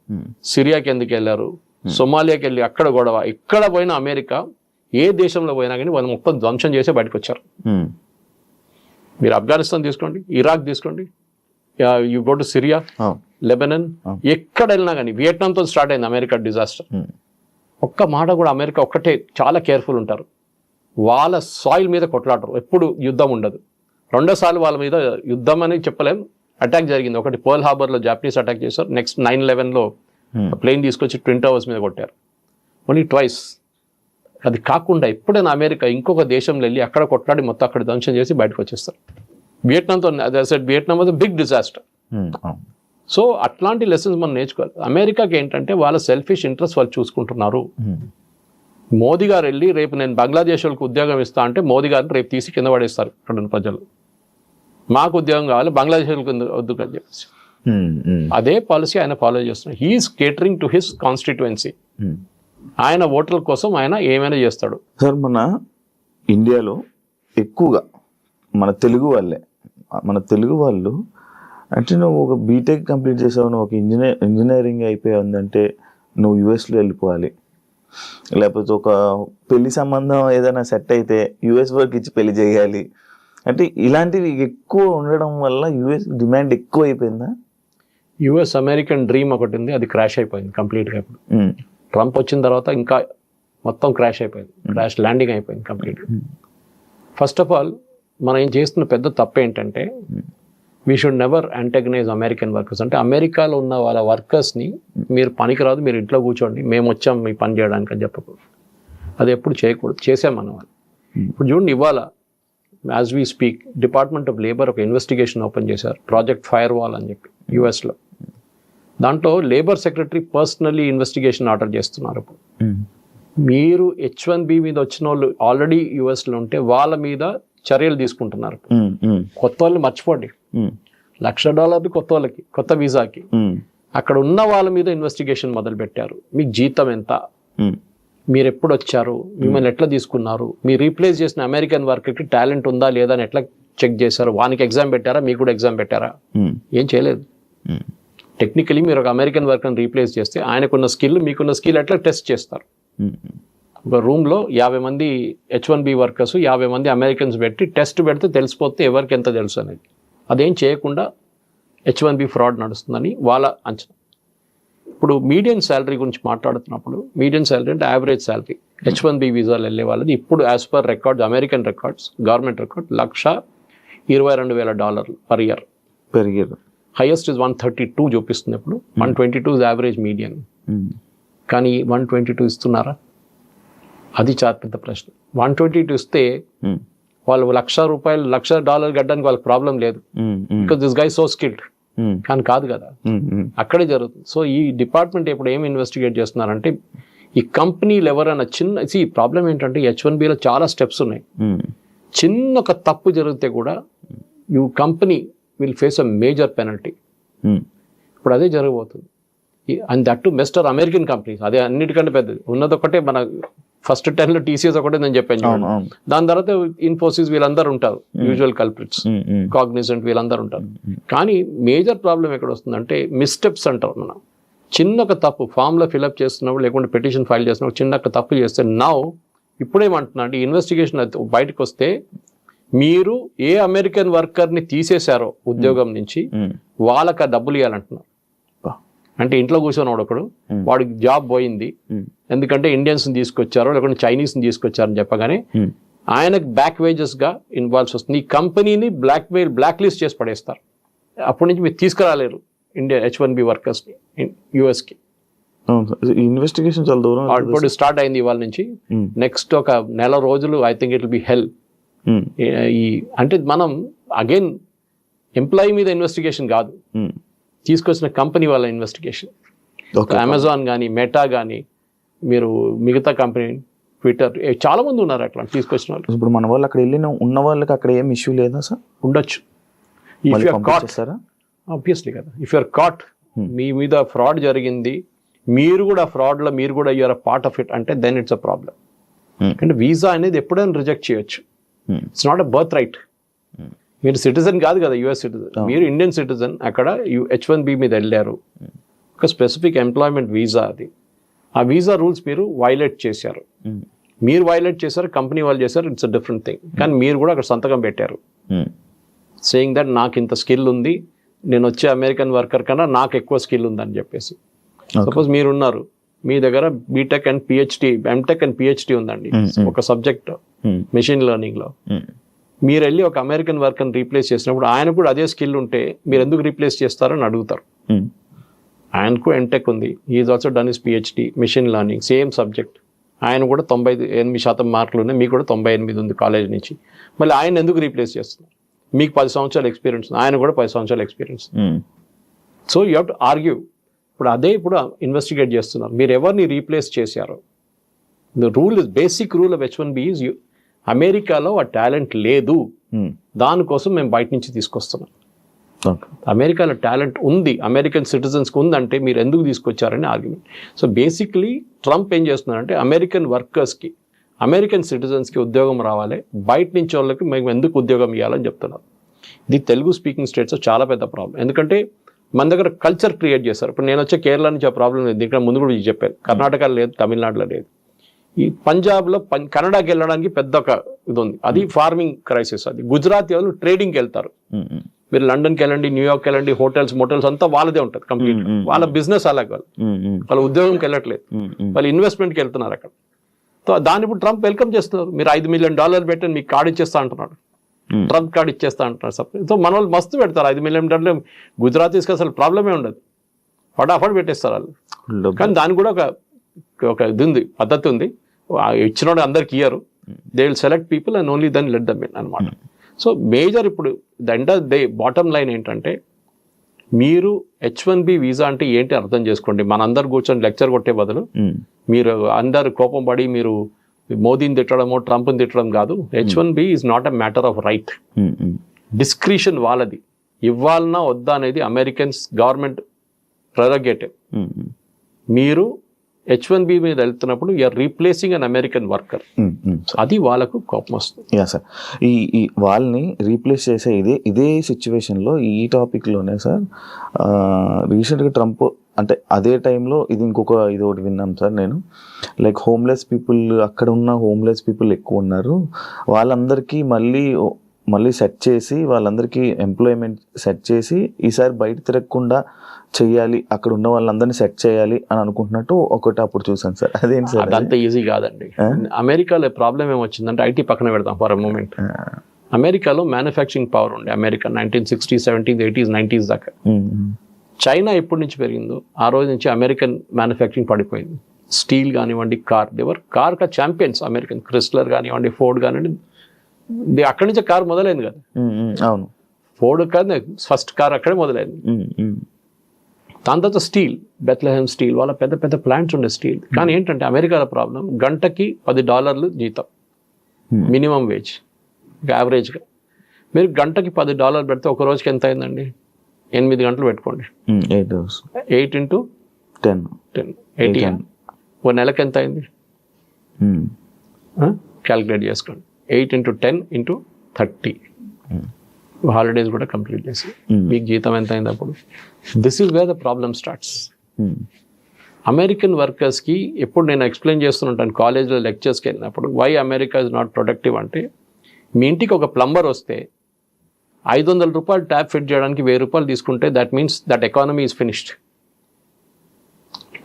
సిరియాకి ఎందుకు వెళ్ళారు, సొమాలియాకి వెళ్ళి అక్కడ గొడవ, ఇక్కడ పోయిన అమెరికా ఏ దేశంలో పోయినా కానీ వాళ్ళు మొత్తం ధ్వంసం చేసే బయటకు వచ్చారు. మీరు ఆఫ్ఘనిస్తాన్ తీసుకోండి, ఇరాక్ తీసుకోండి, you go to Syria, Lebanon, ఎక్కడ వెళ్ళినా కానీ, వియట్నాంతో స్టార్ట్ అయింది అమెరికా డిజాస్టర్. ఒక్క మాట కూడా అమెరికా ఒక్కటే చాలా కేర్ఫుల్ ఉంటారు. వాళ్ళ సాయిల్ మీద కొట్లాడరు, ఎప్పుడు యుద్ధం ఉండదు. రెండోసార్లు వాళ్ళ మీద యుద్ధం అని చెప్పలేం, అటాక్ జరిగింది. ఒకటి పర్ల్ హార్బర్లో జాపనీస్ అటాక్ చేశారు, నెక్స్ట్ 9/11 ప్లేన్ తీసుకొచ్చి ట్విన్ టవర్స్ మీద కొట్టారు. Only twice. అది కాకుండా ఎప్పుడైనా అమెరికా ఇంకొక దేశంలో వెళ్ళి అక్కడ కొట్లాడి మొత్తం అక్కడ ధ్వంసం చేసి బయటకు వచ్చేస్తారు. వియట్నాంతో Vietnam was big disaster. So అట్లాంటి లెసన్స్ మనం నేర్చుకోవాలి. అమెరికాకి ఏంటంటే వాళ్ళ సెల్ఫిష్ ఇంట్రెస్ట్ వాళ్ళు చూసుకుంటున్నారు. మోదీ గారు వెళ్ళి రేపు నేను బంగ్లాదేశ్ వాళ్ళకి ఉద్యోగం ఇస్తా అంటే మోదీ గారిని రేపు తీసి కింద పడేస్తారు అక్కడ ఉన్న ప్రజలు. మాకు ఉద్యోగం కావాలి, బంగ్లాదేశ్ వాళ్ళకి వద్దు అని చెప్పేసి అదే పాలసీ ఆయన ఫాలో చేస్తున్నారు. He's catering to his constituency. ఆయన ఓటర్ల కోసం ఆయన ఏమైనా చేస్తాడు. సార్ మన ఇండియాలో ఎక్కువగా మన తెలుగు వాళ్ళు అంటే నువ్వు ఒక బీటెక్ కంప్లీట్ చేసావు, నువ్వు ఒక ఇంజనీరింగ్ అయిపోయిందంటే నువ్వు యుఎస్లో వెళ్ళిపోవాలి, లేకపోతే ఒక పెళ్లి సంబంధం ఏదైనా సెట్ అయితే యుఎస్ వరకు ఇచ్చి పెళ్లి చేయాలి అంటే ఇలాంటివి ఎక్కువ ఉండడం వల్ల యుఎస్ డిమాండ్ ఎక్కువ అయిపోయిందా? యుఎస్ అమెరికన్ డ్రీమ్ ఒకటి ఉంది, అది క్రాష్ అయిపోయింది కంప్లీట్గా. ఇప్పుడు ట్రంప్ వచ్చిన తర్వాత ఇంకా మొత్తం క్రాష్ అయిపోయింది, క్రాష్ ల్యాండింగ్ అయిపోయింది కంప్లీట్గా. ఫస్ట్ ఆఫ్ ఆల్ మనం ఏం చేస్తున్న పెద్ద తప్పు ఏంటంటే we should never antagonise American workers. అంటే అమెరికాలో ఉన్న వాళ్ళ వర్కర్స్ని మీరు పనికిరాదు, మీరు ఇంట్లో కూర్చోండి, మేము వచ్చాం మీ పని చేయడానికి అని చెప్పకూడదు. అది ఎప్పుడు చేయకూడదు, చేసాం మనం వాళ్ళు. ఇప్పుడు చూడండి, ఇవాళ as we speak department of labour ఒక ఇన్వెస్టిగేషన్ ఓపెన్ చేశారు, ప్రాజెక్ట్ ఫైర్ వాల్ అని చెప్పి యుఎస్లో. దాంట్లో labour secretary personally investigation order చేస్తున్నారు. ఇప్పుడు మీరు H1B మీద వచ్చిన వాళ్ళు ఆల్రెడీ యుఎస్లో ఉంటే వాళ్ళ మీద చర్యలు తీసుకుంటున్నారు. కొత్త వాళ్ళని మర్చిపోండి, $1,00,000 కొత్త వాళ్ళకి, కొత్త వీసాకి. అక్కడ ఉన్న వాళ్ళ మీద ఇన్వెస్టిగేషన్ మొదలు పెట్టారు. మీకు జీతం ఎంత, మీరు ఎప్పుడు వచ్చారు, మిమ్మల్ని ఎట్లా తీసుకున్నారు, మీరు రీప్లేస్ చేసిన అమెరికన్ వర్కర్కి టాలెంట్ ఉందా లేదా అని ఎట్లా చెక్ చేశారు, వానికి ఎగ్జామ్ పెట్టారా, మీకు కూడా ఎగ్జామ్ పెట్టారా? ఏం చేయలేదు. టెక్నికలీ మీరు ఒక అమెరికన్ వర్కర్ని రీప్లేస్ చేస్తే ఆయనకున్న స్కిల్ మీకున్న స్కిల్ ఎట్లా టెస్ట్ చేస్తారు. ఒక రూమ్లో 50 మంది H1B వర్కర్స్, 50 మంది అమెరికన్స్ పెట్టి టెస్ట్ పెడితే తెలిసిపోతే ఎవరికి ఎంత తెలుసు అనేది. అదేం చేయకుండా H1B ఫ్రాడ్ నడుస్తుందని వాళ్ళ అంచనా. ఇప్పుడు మీడియన్ శాలరీ గురించి మాట్లాడుతున్నప్పుడు, మీడియన్ శాలరీ అంటే యావరేజ్ శాలరీ H1B వీసాలు వెళ్ళే వాళ్ళది ఇప్పుడు as per records, American records, government record $1,22,000 per year. Highest is 132 చూపిస్తుంది. ఇప్పుడు 122 ఇస్ యావరేజ్ మీడియన్. కానీ 122 ఇస్తున్నారా? అది చాలా పెద్ద ప్రశ్న. 122 ఇస్తే వాళ్ళు $1,00,000 కట్టడానికి వాళ్ళకి ప్రాబ్లం లేదు, because this guy so skilled. కానీ కాదు కదా, అక్కడే జరుగుతుంది. సో ఈ డిపార్ట్మెంట్ ఇప్పుడు ఏం ఇన్వెస్టిగేట్ చేస్తున్నారంటే ఈ కంపెనీలు ఎవరైనా ఈ ప్రాబ్లం ఏంటంటే H1Bలో చాలా స్టెప్స్ ఉన్నాయి. చిన్న ఒక తప్పు జరిగితే కూడా you company will face a major penalty. ఇప్పుడు అదే జరగబోతుంది. And that to master American companies, అదే అన్నిటికంటే పెద్దది. ఉన్నది ఒకటే, మన ఫస్ట్ 10లో TCS ఒకటే నేను చెప్పాను. దాని తర్వాత ఇన్ఫోసిస్ వీళ్ళందరూ ఉంటారు, యూజువల్ కల్ప్రిట్స్, కాగ్నిజెంట్ వీళ్ళందరూ ఉంటారు. కానీ మేజర్ ప్రాబ్లం ఎక్కడ వస్తుందంటే మిస్టెప్స్ అంటారు. మనం చిన్న ఒక తప్పు ఫామ్లో ఫిల్అప్ చేస్తున్నప్పుడు, లేకుంటే పిటిషన్ ఫైల్ చేస్తున్నప్పుడు చిన్న ఒక తప్పు చేస్తే ఇప్పుడేమంటున్నా అంటే ఇన్వెస్టిగేషన్ బయటకు వస్తే మీరు ఏ అమెరికన్ వర్కర్ని తీసేశారో ఉద్యోగం నుంచి వాళ్ళకి ఆ డబ్బులు ఇవ్వాలంటున్నారు. అంటే ఇంట్లో కూర్చొని ఒకడు వాడికి జాబ్ పోయింది ఎందుకంటే ఇండియన్స్ని తీసుకొచ్చారో లేకుంటే చైనీస్ని తీసుకొచ్చారని చెప్పగానే ఆయనకు బ్యాక్ వేజెస్గా ఇన్వాల్వ్స్ వస్తుంది. ఈ కంపెనీని బ్లాక్ లిస్ట్ చేసి పడేస్తారు. అప్పటి నుంచి మీరు తీసుకురాలేరు ఇండియా H1B వర్కర్స్ని యుఎస్కి. ఇన్వెస్టిగేషన్ చాలా దూరం ఇప్పుడు స్టార్ట్ అయింది ఇవాళ నుంచి. నెక్స్ట్ ఒక నెల రోజులు I think it will be hell. ఈ అంటే మనం అగైన్ ఎంప్లాయీ మీద ఇన్వెస్టిగేషన్ కాదు, తీసుకొచ్చిన కంపెనీ వాళ్ళ ఇన్వెస్టిగేషన్. అమెజాన్ కానీ మెటా కానీ మీరు మిగతా కంపెనీ ట్విట్టర్ చాలా మంది ఉన్నారు అట్లా తీసుకొచ్చిన వాళ్ళు. ఇప్పుడు మన వాళ్ళు అక్కడ ఉన్న వాళ్ళకి అక్కడ ఏం ఇష్యూ లేదా సార్? ఉండొచ్చు. ఇఫ్ యూఆర్ కాట్ ఆబ్వియస్లీ కదా, ఇఫ్ యూఆర్ కాట్ మీ మీద ఫ్రాడ్ జరిగింది, మీరు కూడా ఫ్రాడ్లో మీరు కూడా you're a part of it అంటే దెన్ ఇట్స్ అ ప్రాబ్లం. అంటే వీసా అనేది ఎప్పుడైనా రిజెక్ట్ చేయొచ్చు. It's not a birthright. మీరు సిటిజన్ కాదు కదా, యుఎస్ సిటిజన్, మీరు ఇండియన్ సిటిజన్. అక్కడ H1B మీద వెళ్ళారు, ఒక స్పెసిఫిక్ ఎంప్లాయ్మెంట్ వీసా అది. ఆ వీసా రూల్స్ మీరు వైలేట్ చేశారు, మీరు వైలేట్ చేశారు, కంపెనీ వాళ్ళు చేశారు, ఇట్స్ అ డిఫరెంట్ థింగ్. కానీ మీరు కూడా అక్కడ సంతకం పెట్టారు సేయింగ్ దట్ నాకు ఇంత స్కిల్ ఉంది, నేను వచ్చే అమెరికన్ వర్కర్ కన్నా నాకు ఎక్కువ స్కిల్ ఉందని చెప్పేసి. సపోజ్ మీరున్నారు, మీ దగ్గర BTech and PhD, MTech and PhD ఉందండి ఒక సబ్జెక్ట్ మెషిన్ లెర్నింగ్లో. మీరు వెళ్ళి ఒక అమెరికన్ వర్కర్ని రీప్లేస్ చేసినప్పుడు ఆయన కూడా అదే స్కిల్ ఉంటే మీరు ఎందుకు రీప్లేస్ చేస్తారని అడుగుతారు. ఆయనకు ఎంటెక్ ఉంది, is also done is PhD machine learning, same subject. ఆయన కూడా 98% మార్కులు ఉన్నాయి, మీకు కూడా 98 ఉంది కాలేజ్ నుంచి. మళ్ళీ ఆయన ఎందుకు రీప్లేస్ చేస్తున్నారు? మీకు 10 సంవత్సరాల ఎక్స్పీరియన్స్, ఆయన కూడా 10 సంవత్సరాల experience. So you have to argue. ఇప్పుడు ఇన్వెస్టిగేట్ చేస్తున్నారు, మీరు ఎవరిని రీప్లేస్ చేశారు. The rule is basic rule of H1B is అమెరికాలో ఆ టాలెంట్ లేదు, దానికోసం మేము బయట నుంచి తీసుకొస్తున్నాం. అమెరికాలో టాలెంట్ ఉంది, అమెరికన్ సిటిజన్స్కి ఉందంటే మీరు ఎందుకు తీసుకొచ్చారని ఆర్గ్యుమెంట్. సో బేసిక్లీ ట్రంప్ ఏం చేస్తున్నారంటే అమెరికన్ వర్కర్స్కి, అమెరికన్ సిటిజన్స్కి ఉద్యోగం రావాలి, బయట నుంచి వాళ్ళకి మేము ఎందుకు ఉద్యోగం ఇవ్వాలని చెప్తున్నారు. ఇది తెలుగు స్పీకింగ్ స్టేట్స్లో చాలా పెద్ద ప్రాబ్లం. ఎందుకంటే మన దగ్గర కల్చర్ క్రియేట్ చేస్తారు. ఇప్పుడు నేను వచ్చే కేరళ నుంచి ఆ ప్రాబ్లం లేదు, ఇక్కడ ముందు కూడా చెప్పాను, కర్ణాటకలో లేదు, తమిళనాడులో లేదు. ఈ పంజాబ్లో కన్నడకి వెళ్ళడానికి పెద్ద ఒక ఇది ఉంది, అది ఫార్మింగ్ క్రైసిస్. అది గుజరాతీ వాళ్ళు ట్రేడింగ్కి వెళ్తారు. మీరు లండన్కి వెళ్ళండి, న్యూయార్క్ వెళ్ళండి, హోటల్స్ మోటల్స్ అంతా వాళ్ళదే ఉంటుంది కంప్లీట్. వాళ్ళ బిజినెస్ అలాగే, వాళ్ళ ఉద్యోగంకి వెళ్ళట్లేదు, వాళ్ళు ఇన్వెస్ట్మెంట్కి వెళ్తున్నారు అక్కడ. సో దాన్ని ఇప్పుడు ట్రంప్ వెల్కమ్ చేస్తున్నారు. మీరు $5 మిలియన్ పెట్టి మీకు కార్డు ఇచ్చేస్తా అంటున్నాడు, ట్రంప్ కార్డు ఇచ్చేస్తా అంటున్నారు సపరేట్. సో మన వాళ్ళు మస్తు పెడతారు $5 మిలియన్. గుజరాతీస్కి అసలు ప్రాబ్లమే ఉండదు, ఫటాఫట్ పెట్టేస్తారు వాళ్ళు. కానీ దానికి కూడా ఒక ఇది ఉంది, పద్ధతి ఉంది. ఇచ్చిన అందరికి ఇయ్యరు, they will select people and only then let them in అనమాట. సో మేజర్ ఇప్పుడు the end of day bottom line ఏంటంటే మీరు H1B వీసా అంటే ఏంటి అర్థం చేసుకోండి. మనందరు కూర్చొని లెక్చర్ కొట్టే బదులు మీరు అందరు కోపం పడి మీరు మోదీని తిట్టడమో ట్రంప్ని తిట్టడం కాదు. H1B is not a matter of right. Discretion వాళ్ళది, ఇవ్వాలన్నా వద్దా అనేది అమెరికన్స్ గవర్నమెంట్ ప్రెరగేటివ్. మీరు H1B మీద వెళ్తున్నప్పుడు you're replacing an American worker, అది వాళ్ళకు కోపం వస్తుంది. యా సార్, ఈ వాళ్ళని రీప్లేస్ చేసే ఇదే సిచ్యువేషన్లో ఈ టాపిక్లోనే సార్ రీసెంట్గా ట్రంప్ అంటే అదే టైంలో ఇది ఒకటి విన్నాం సార్ నేను, లైక్ హోమ్లెస్ పీపుల్, అక్కడ ఉన్న హోమ్లెస్ పీపుల్ ఎక్కువ ఉన్నారు, వాళ్ళందరికీ మళ్ళీ సెట్ చేసి వాళ్ళందరికీ ఎంప్లాయ్మెంట్ సెట్ చేసి ఈసారి బయట తిరగకుండా చెయ్యాలి, అక్కడ ఉన్న వాళ్ళందరినీ సెట్ చేయాలి అని అనుకుంటున్నట్టు ఒకటి అప్పుడు చూసాను సార్. అదేంటి సార్? అదంతా ఈజీ కాదండి. అమెరికాలో ప్రాబ్లం ఏమొచ్చిందంటే ఐటీ పక్కన పెడతాం ఫర్ అ మూమెంట్. అమెరికాలో మ్యానుఫ్యాక్చరింగ్ పవర్ ఉండే America 1960s, 70s, 80s, 90s దాకా. చైనా ఎప్పటి నుంచి పెరిగిందో ఆ రోజు నుంచి అమెరికన్ మ్యానుఫ్యాక్చరింగ్ పడిపోయింది. స్టీల్ కానివ్వండి, కార్ కా ఛాంపియన్స్ అమెరికన్, క్రిస్లర్ కానివ్వండి, ఫోర్డ్ కానివ్వండి, అక్కడి నుంచే కారు మొదలైంది కదా. అవును. ఫోర్డ్ కాదు ఫస్ట్ కార్ అక్కడే మొదలైంది. దాని తర్వాత స్టీల్, బెత్లెహెమ్ స్టీల్, వాళ్ళ పెద్ద పెద్ద ప్లాంట్స్ ఉండే స్టీల్. కానీ ఏంటంటే అమెరికాలో ప్రాబ్లం, గంటకి $10 జీతం మినిమం వేజ్ యావరేజ్గా. మీరు గంటకి $10 పెడితే ఒక రోజుకి ఎంత అయిందండి? 8 గంటలు పెట్టుకోండి. 8 into 10 80. ఒక నెలకి ఎంత అయింది క్యాలిక్యులేట్ చేసుకోండి. 8 into 10 into 30. హాలిడేస్ కూడా కంప్లీట్ చేసి మీకు జీతం ఎంత అయింది అప్పుడు? This is where the problem starts. American వర్కర్స్కి ఎప్పుడు నేను ఎక్స్ప్లెయిన్ చేస్తుంటాను కాలేజ్లో లెక్చర్స్కి వెళ్ళినప్పుడు, why America is not productive అంటే, మీ ఇంటికి ఒక ప్లంబర్ వస్తే $500 ట్యాప్ ఫిట్ చేయడానికి $1000 తీసుకుంటే that means that economy is finished.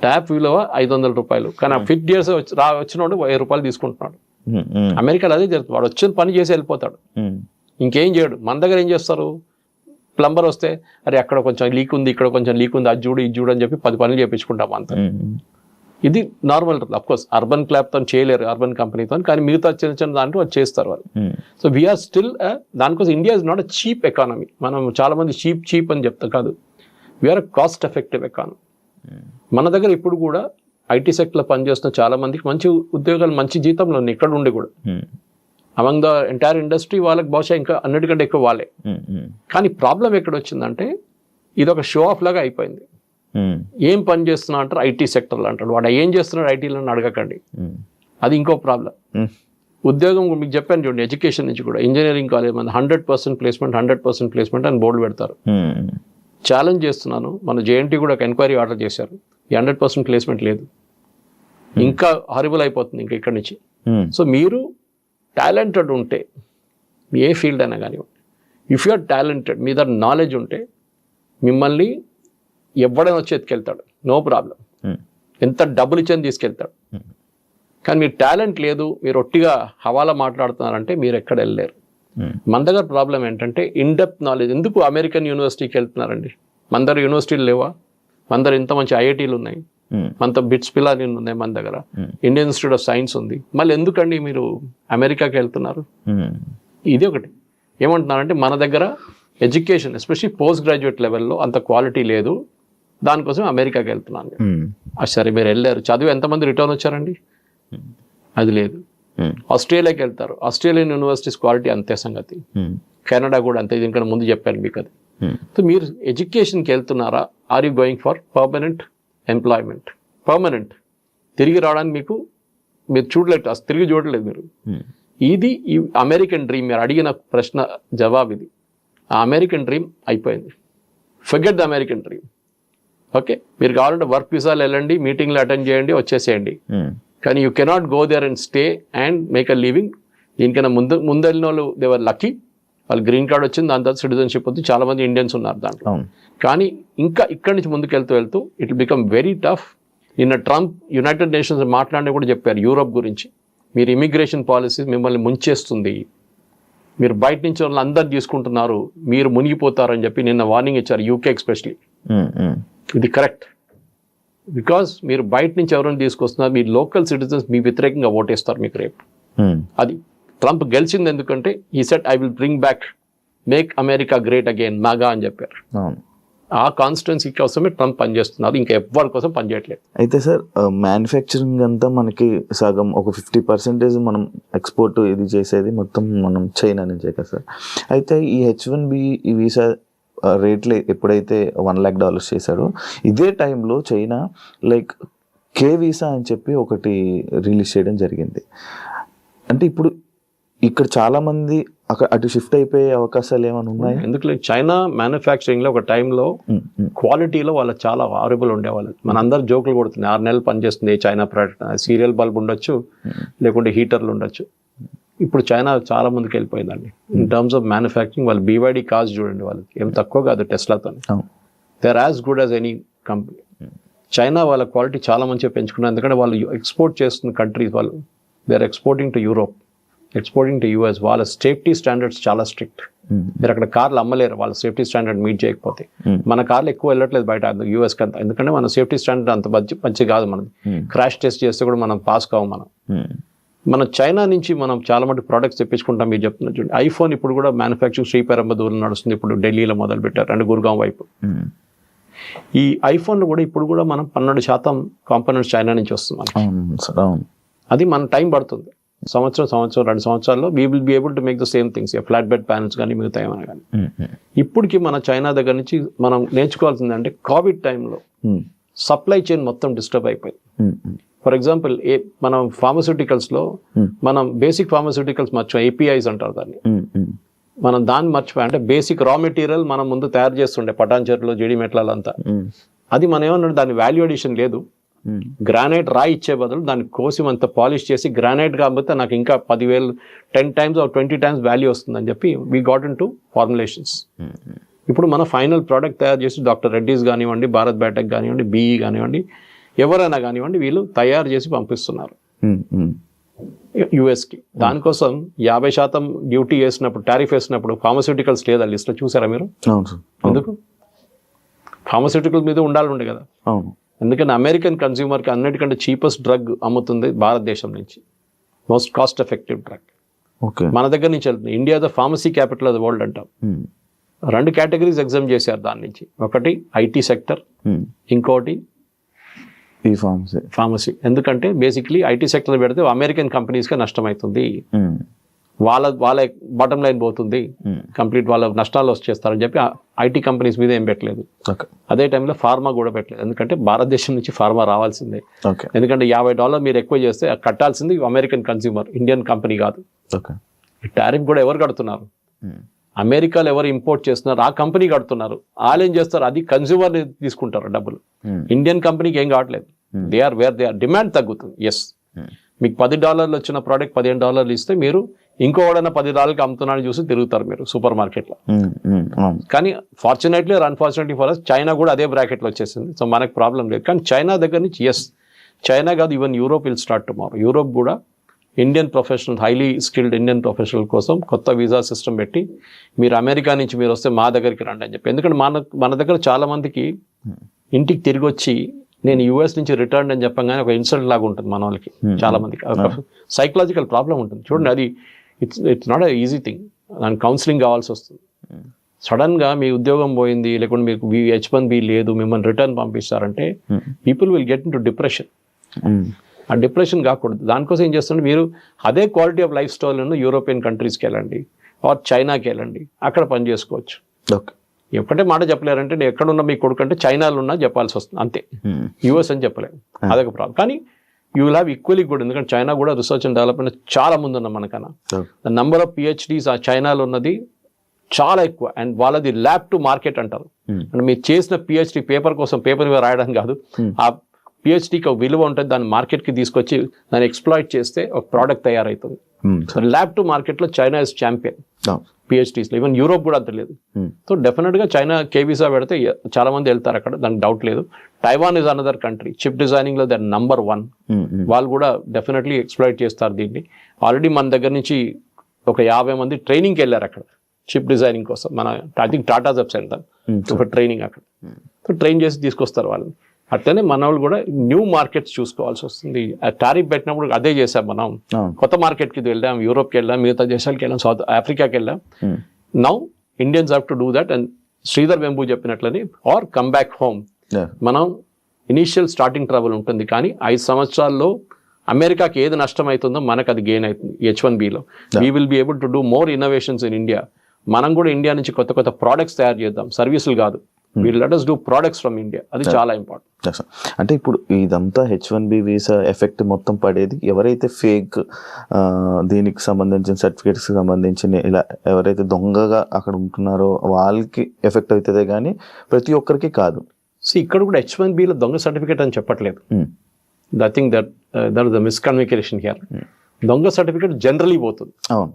Tap విలువ $500, కానీ ఆ ఫిట్ చేసి వచ్చినోడు $1000 తీసుకుంటున్నాడు. అమెరికాలో అదే జరుగుతుంది. వాడు వచ్చిన పని చేసి వెళ్ళిపోతాడు, ఇంకేం చేయడు. మన దగ్గర ఏం చేస్తారు, ప్లంబర్ వస్తే అరే అక్కడ కొంచెం లీక్ ఉంది, ఇక్కడ కొంచెం లీక్ ఉంది, అది చూడు ఇది చూడు అని చెప్పి 10 పనులు చేయించుకుంటాం అంత. ఇది నార్మల్. అఫ్కోర్స్ అర్బన్ క్లాబ్తో చేయలేరు, అర్బన్ కంపెనీతో, కానీ మిగతా చిన్న చిన్న దాంట్లో అది చేస్తారు వాళ్ళు. సో వీఆర్ స్టిల్ దానికోసం India is not a cheap economy. మనం చాలా మంది చీప్ అని చెప్తాం, కాదు, వీఆర్ అ కాస్ట్ ఎఫెక్టివ్ ఎకానమీ. మన దగ్గర ఇప్పుడు కూడా ఐటీ సెక్టర్లో పనిచేస్తున్న చాలా మందికి మంచి ఉద్యోగాలు, మంచి జీతంలో ఉన్నాయి ఇక్కడ ఉండి కూడా. అమంగ్ ద ఎంటైర్ ఇండస్ట్రీ వాళ్ళకి బహుశా ఇంకా అన్నిటికంటే ఎక్కువ వాళ్ళే. కానీ ప్రాబ్లం ఎక్కడ వచ్చిందంటే, ఇది ఒక షో ఆఫ్ లాగా అయిపోయింది. ఏం పని చేస్తున్నా అంటారు, ఐటీ సెక్టర్లో అంటాడు. వాడు ఏం చేస్తున్నాడు ఐటీలో అడగకండి, అది ఇంకో ప్రాబ్లం. ఉద్యోగం మీకు చెప్పాను చూడండి, ఎడ్యుకేషన్ నుంచి కూడా ఇంజనీరింగ్ కాలేజ్ మన 100% ప్లేస్మెంట్ 100% ప్లేస్మెంట్ అని బోర్డు పెడతారు. ఛాలెంజ్ చేస్తున్నాను, మన జేఎన్టీ కూడా ఒక ఎంక్వైరీ ఆర్డర్ చేశారు, ఈ 100% ప్లేస్మెంట్ లేదు, ఇంకా హారిబుల్ అయిపోతుంది ఇంకా ఇక్కడి నుంచి. సో మీరు టాలెంటెడ్ ఉంటే ఏ ఫీల్డ్ అయినా కానివ్వండి, ఇఫ్ యు ఆర్ టాలెంటెడ్, మీ దగ్గర నాలెడ్జ్ ఉంటే మిమ్మల్ని ఎవడైనా వచ్చి ఎత్తుకెళ్తాడు, నో ప్రాబ్లం. ఎంత డబ్బులు ఇచ్చని తీసుకెళ్తాడు. కానీ మీరు టాలెంట్ లేదు, మీరు ఒట్టిగా హవాలా మాట్లాడుతున్నారంటే మీరు ఎక్కడ వెళ్ళలేరు. మన దగ్గర ప్రాబ్లం ఏంటంటే ఇన్డెప్త్ నాలెడ్జ్. ఎందుకు అమెరికన్ యూనివర్సిటీకి వెళ్తున్నారండి? మన దగ్గర యూనివర్సిటీలు లేవా? మన దగ్గర ఇంత మంచి ఐఐటీలు ఉన్నాయి, మనతో బిట్స్ పిల్లలు ఉన్నాయి, మన దగ్గర ఇండియన్ ఇన్స్టిట్యూట్ ఆఫ్ సైన్స్ ఉంది. మళ్ళీ ఎందుకండి మీరు అమెరికాకి వెళ్తున్నారు? ఇది ఒకటి. ఏమంటున్నారంటే మన దగ్గర ఎడ్యుకేషన్ ఎస్పెషల్లీ పోస్ట్ గ్రాడ్యుయేట్ లెవెల్లో అంత క్వాలిటీ లేదు, దానికోసం అమెరికాకి వెళ్తున్నాను. సరే మీరు వెళ్ళారు, చదివి ఎంతమంది రిటర్న్ వచ్చారండి? అది లేదు. ఆస్ట్రేలియాకి వెళ్తారు, ఆస్ట్రేలియన్ యూనివర్సిటీస్ క్వాలిటీ అంతే సంగతి. కెనడా కూడా అంతే, దీనికన్నా ముందు చెప్పాను మీకు అది. సో మీరు ఎడ్యుకేషన్కి వెళ్తున్నారా? Are you going for permanent employment? Permanent తిరిగి రావడానికి మీరు చూడలేదు, అసలు తిరిగి చూడలేదు మీరు. ఇది ఈ అమెరికన్ డ్రీమ్. మీరు అడిగిన ప్రశ్న జవాబు ఇది. ఆ అమెరికన్ డ్రీమ్ అయిపోయింది. Forget the American dream. Okay, మీరు కావాలంటే వర్క్ వీసాలు వెళ్ళండి, మీటింగ్లు అటెండ్ చేయండి, వచ్చేసేయండి. కానీ you cannot go there and stay and make a living. దీనికైనా ముందు వెళ్ళిన వాళ్ళు దేవర్ లక్కీ, వాళ్ళు గ్రీన్ కార్డ్ వచ్చింది, దాని తర్వాత సిటిజన్షిప్ వచ్చి చాలా మంది ఇండియన్స్ ఉన్నారు దాంట్లో. కానీ ఇంకా ఇక్కడి నుంచి ముందుకు వెళ్తూ it will become very tough. నిన్న ట్రంప్ యునైటెడ్ నేషన్స్ మాట్లాడి కూడా చెప్పారు యూరోప్ గురించి, మీరు ఇమిగ్రేషన్ పాలసీ మిమ్మల్ని ముంచేస్తుంది, మీరు బయట నుంచి వాళ్ళు అందరు తీసుకుంటున్నారు, మీరు మునిగిపోతారని చెప్పి నిన్న వార్నింగ్ ఇచ్చారు, యూకే ఎస్పెషలీ. ఇది కరెక్ట్, బికాస్ మీరు బయట నుంచి ఎవరైనా తీసుకొస్తున్నారు, మీ లోకల్ సిటిజన్స్ మీ వ్యతిరేకంగా ఓటేస్తారు మీకు రేపు. అది ట్రంప్ గెలిచింది ఎందుకంటే ఈ said I will bring back, make America great again, MAGA అని చెప్పారు. ఆ కాన్స్టిట్యున్సీ కోసమే ట్రంప్ పనిచేస్తున్నారు, ఇంకా ఎవరి కోసం పనిచేయట్లేదు. అయితే సార్ మ్యానుఫ్యాక్చరింగ్ అంతా మనకి సగం ఒక 50% మనం ఎక్స్పోర్ట్ ఇది చేసేది మొత్తం మనం చైనా నుంచే కదా సార్. అయితే ఈ H1B ఈ వీసా రేట్లు ఎప్పుడైతే $1,00,000 చేశాడో, ఇదే టైంలో చైనా లైక్ కే వీసా అని చెప్పి ఒకటి రిలీజ్ చేయడం జరిగింది. అంటే ఇప్పుడు ఇక్కడ చాలా మంది అటు షిఫ్ట్ అయిపోయే అవకాశాలు ఏమైనా ఉన్నాయి? ఎందుకు లేదు, చైనా మ్యానుఫ్యాక్చరింగ్లో ఒక టైంలో క్వాలిటీలో వాళ్ళు చాలా హారబుల్ ఉండేవాళ్ళు. మన అందరు జోకులు కొడుతుంది, 6 నెలలు పనిచేస్తుంది చైనా ప్రోడక్ట్, సీరియల్ బల్బ్ ఉండొచ్చు, లేకుంటే హీటర్లు ఉండొచ్చు. ఇప్పుడు చైనా చాలా ముందుకు వెళ్ళిపోయిందండి ఇన్ టర్మ్స్ ఆఫ్ మ్యానుఫ్యాక్చరింగ్. వాళ్ళు BYD కార్స్ చూడండి, వాళ్ళకి ఏం తక్కువ కాదు టెస్లాతో. They are as good as any company. China వాళ్ళ క్వాలిటీ చాలా మంచిగా పెంచుకున్నారు, ఎందుకంటే వాళ్ళు ఎక్స్పోర్ట్ చేస్తున్న కంట్రీస్, వాళ్ళు they are exporting to Europe, exporting to US. వాళ్ళ సేఫ్టీ స్టాండర్డ్స్ చాలా స్ట్రిక్ట్. మీరు అక్కడ కార్లు అమ్మలేరు వాళ్ళ సేఫ్టీ స్టాండర్డ్ మీట్ చేయకపోతే. మన కార్లు ఎక్కువ వెళ్ళట్లేదు బయట US కంతా, ఎందుకంటే మన సేఫ్టీ స్టాండర్డ్ అంత మంచి కాదు. మనది క్రాష్ టెస్ట్ చేస్తే కూడా మనం పాస్ కావు మనం. మన చైనా నుంచి మనం చాలా మటుకు ప్రోడక్ట్స్ తెప్పించుకుంటాం. మీరు చెప్తున్నారు చూడండి, ఐఫోన్ ఇప్పుడు కూడా మ్యానుఫ్యాక్చరింగ్ శ్రీపెరంబదూరులో నడుస్తుంది, ఇప్పుడు ఢిల్లీలో మొదలు పెట్టారు అంటే గుర్గాం వైపు. ఈ ఐఫోన్లో కూడా ఇప్పుడు కూడా మనం 12% కాంపోనెంట్స్ చైనా నుంచి వస్తుంది. అది మన టైం పడుతుంది, సంవత్సరం 2 సంవత్సరాల్లో we will be able to make the same things, flat bed panels కానీ మిగతా ఏమైనా కానీ. ఇప్పటికి మన చైనా దగ్గర నుంచి మనం నేర్చుకోవాల్సింది అంటే కోవిడ్ టైంలో సప్లై చైన్ మొత్తం డిస్టర్బ్ అయిపోయింది. ఫర్ ఎగ్జాంపుల్ మనం ఫార్మస్యూటికల్స్లో మనం బేసిక్ ఫార్మస్యూటికల్స్ మర్చిపోయాం, ఏపీఐస్ అంటారు దాన్ని. మనం దాన్ని మర్చిపోయాం, అంటే బేసిక్ రా మెటీరియల్ మనం ముందు తయారు చేస్తుండే పటాన్చెరులో జీడి మెట్లంతా. అది మనం ఏమన్నా దాని వాల్యూ అడిషన్ లేదు. గ్రానైట్ రాయి ఇచ్చే బదులు దాన్ని కోసి అంత పాలిష్ చేసి గ్రానైట్ కాబట్టి నాకు ఇంకా 10,000 10 times or 20 times వాల్యూ వస్తుందని చెప్పి we got in to formulations. ఇప్పుడు మన ఫైనల్ ప్రోడక్ట్ తయారు చేసి డాక్టర్ రెడ్డీస్ కానివ్వండి, భారత్ బయోటెక్ కానివ్వండి, బీఈ కానివ్వండి, ఎవరైనా కానివ్వండి, వీళ్ళు తయారు చేసి పంపిస్తున్నారు యుఎస్కి. దానికోసం 50% డ్యూటీ వేసినప్పుడు, టారిఫ్ వేసినప్పుడు ఫార్మస్యూటికల్స్ లేదా లిస్ట్లో చూసారా మీరు? ఎందుకు? ఫార్మస్యూటికల్స్ మీద ఉండాలి కదా. ఎందుకంటే అమెరికన్ కన్స్యూమర్కి అన్నిటికంటే చీపెస్ట్ డ్రగ్ అమ్ముతుంది భారతదేశం నుంచి, మోస్ట్ కాస్ట్ ఎఫెక్టివ్ డ్రగ్ మన దగ్గర నుంచి వెళ్తుంది. India the pharmacy capital of the world అంటాం. 2 కేటగిరీస్ ఎగ్జామ్ చేశారు దాని నుంచి, ఒకటి ఐటీ సెక్టర్, ఇంకోటి ఫార్మసీ. ఎందుకంటే బేసిక్లీ ఐటీ సెక్టర్ పెడితే అమెరికన్ కంపెనీస్కే నష్టమవుతుంది, వాళ్ళ బాటమ్ లైన్ పోతుంది, కంప్లీట్ వాళ్ళ నష్టాలు వచ్చేస్తారని చెప్పి ఐటీ కంపెనీస్ మీద ఏం పెట్టలేదు. అదే టైంలో ఫార్మా కూడా పెట్టలేదు, ఎందుకంటే భారతదేశం నుంచి ఫార్మా రావాల్సిందే. ఎందుకంటే $50 మీరు ఎక్కువ చేస్తే కట్టాల్సింది అమెరికన్ కన్స్యూమర్, ఇండియన్ కంపెనీ కాదు. టారిఫ్ కూడా ఎవరు కడుతున్నారు? అమెరికాలో ఎవరు ఇంపోర్ట్ చేస్తున్నారు ఆ కంపెనీ కడుతున్నారు. వాళ్ళు ఏం చేస్తారు, అది కన్స్యూమర్ తీసుకుంటారు డబ్బులు. ఇండియన్ కంపెనీకి ఏం కావట్లేదు. They are where they are, demand తగ్గుతుంది. ఎస్, మీకు $10 వచ్చిన ప్రోడక్ట్ $15 ఇస్తే మీరు ఇంకోడైనా $10 అమ్ముతున్నారని చూసి తిరుగుతారు మీరు సూపర్ మార్కెట్లో. కానీ fortunately or unfortunately for us China కూడా అదే బ్రాకెట్లో వచ్చేసింది. సో మనకు ప్రాబ్లం లేదు. కానీ చైనా దగ్గర నుంచి ఎస్, చైనా కాదు, even Europe will start tomorrow. Europe కూడా Indian professional, highly skilled Indian professional కోసం కొత్త వీసా సిస్టమ్ పెట్టి మీరు అమెరికా నుంచి మీరు వస్తే మా దగ్గరికి రండి అని చెప్పి. ఎందుకంటే మన దగ్గర చాలా మందికి ఇంటికి తిరిగి వచ్చి నేను యూఎస్ నుంచి రిటర్న్ అని చెప్పగానే ఒక ఇన్సల్ట్ లాగా ఉంటుంది మన వాళ్ళకి. చాలా మందికి సైకలాజికల్ ప్రాబ్లం ఉంటుంది. చూడండి, అది it's not a easy thing. దానికి కౌన్సిలింగ్ కావాల్సి వస్తుంది. సడన్గా మీ ఉద్యోగం పోయింది, లేకుంటే మీకు H1B లేదు, మిమ్మల్ని రిటర్న్ పంపిస్తారంటే people will get into depression. ఆ డిప్రెషన్ కాకూడదు. దానికోసం ఏం చేస్తుంటే మీరు అదే క్వాలిటీ ఆఫ్ లైఫ్ స్టైల్ను యూరోపియన్ కంట్రీస్కి వెళ్ళండి, ఆర్ చైనాకి వెళ్ళండి, అక్కడ పని చేసుకోవచ్చు. ఒకటే మాట చెప్పలేరంటే నేను ఎక్కడున్నా మీ కొడుకు అంటే చైనాలో ఉన్నా చెప్పాల్సి వస్తుంది అంతే, యూఎస్ అని చెప్పలేము. అదొక ప్రాబ్లం. కానీ you will have equally good, ఎందుకంటే చైనా కూడా రీసెర్చ్ అండ్ డెవలప్మెంట్ చాలా ముందు ఉన్నాం మనకన్నా. ద నంబర్ ఆఫ్ PhDs ఆ చైనాలో ఉన్నది చాలా ఎక్కువ. అండ్ వాళ్ళది ల్యాబ్ టు మార్కెట్ అంటారు. అంటే మీరు చేసిన PhD పేపర్ కోసం పేపర్ మీద రాయడం కాదు, ఆ PhDకి ఒక విలువ ఉంటుంది, దాన్ని మార్కెట్కి తీసుకొచ్చి దాన్ని ఎక్స్ప్లాయిట్ చేస్తే ఒక ప్రోడక్ట్ తయారవుతుంది. సో ల్యాబ్ టు మార్కెట్లో చైనా ఇస్ ఛాంపియన్ PhDsలో. ఈవెన్ యూరోప్ కూడా అంత లేదు. సో డెఫినెట్గా చైనా వీసా పెడితే చాలా మంది వెళ్తారు అక్కడ, దానికి డౌట్ లేదు. Taiwan is another country, chip డిజైనింగ్లో దట్ నంబర్ 1. వాళ్ళు కూడా డెఫినెట్లీ ఎక్స్ప్లాయిట్ చేస్తారు దీన్ని. ఆల్రెడీ మన దగ్గర నుంచి ఒక 50 మంది ట్రైనింగ్కి వెళ్ళారు అక్కడ చిప్ డిజైనింగ్ కోసం. మన ఐ థింక్ టాటా జబ్స్ వెళ్తాం ఒక ట్రైనింగ్ అక్కడ. సో ట్రైన్ చేసి తీసుకొస్తారు వాళ్ళని. అట్లనే మన వాళ్ళు కూడా న్యూ మార్కెట్స్ చూసుకోవాల్సి వస్తుంది. టారిఫ్ పెట్టినప్పుడు అదే చేసాం మనం. కొత్త మార్కెట్కి వెళ్ళాం, యూరోప్కి వెళ్ళాం, మిగతా దేశాలకు వెళ్ళాం, సౌత్ ఆఫ్రికాకి వెళ్ళాం. Now Indians have to do that. And Sridhar Vembu చెప్పినట్లని ఆర్ కమ్ బ్యాక్ హోమ్. మనం ఇనీషియల్ స్టార్టింగ్ ట్రబుల్ ఉంటుంది, కానీ 5 సంవత్సరాల్లో అమెరికాకి ఏది నష్టం అవుతుందో మనకు అది గెయిన్ అవుతుంది. H1Bలో we will be able to do more innovations in India. మనం కూడా ఇండియా నుంచి కొత్త కొత్త ప్రోడక్ట్స్ తయారు చేద్దాం, సర్వీసులు కాదు. We'll let us do products from India. అది చాలా ఇంపార్టెంట్. అంటే ఇప్పుడు ఇదంతా H1B వీసా ఎఫెక్ట్ మొత్తం పడేది ఎవరైతే ఫేక్ దీనికి సంబంధించిన సర్టిఫికేట్స్కి సంబంధించిన ఇలా ఎవరైతే దొంగగా అక్కడ ఉంటున్నారో వాళ్ళకి ఎఫెక్ట్ అవుతుందే కానీ ప్రతి ఒక్కరికి కాదు. సో ఇక్కడ కూడా H1Bలో దొంగ సర్టిఫికేట్ అని చెప్పట్లేదు. I think that the miscommunication here. దొంగ సర్టిఫికేట్ జనరలీ పోతుంది. అవును,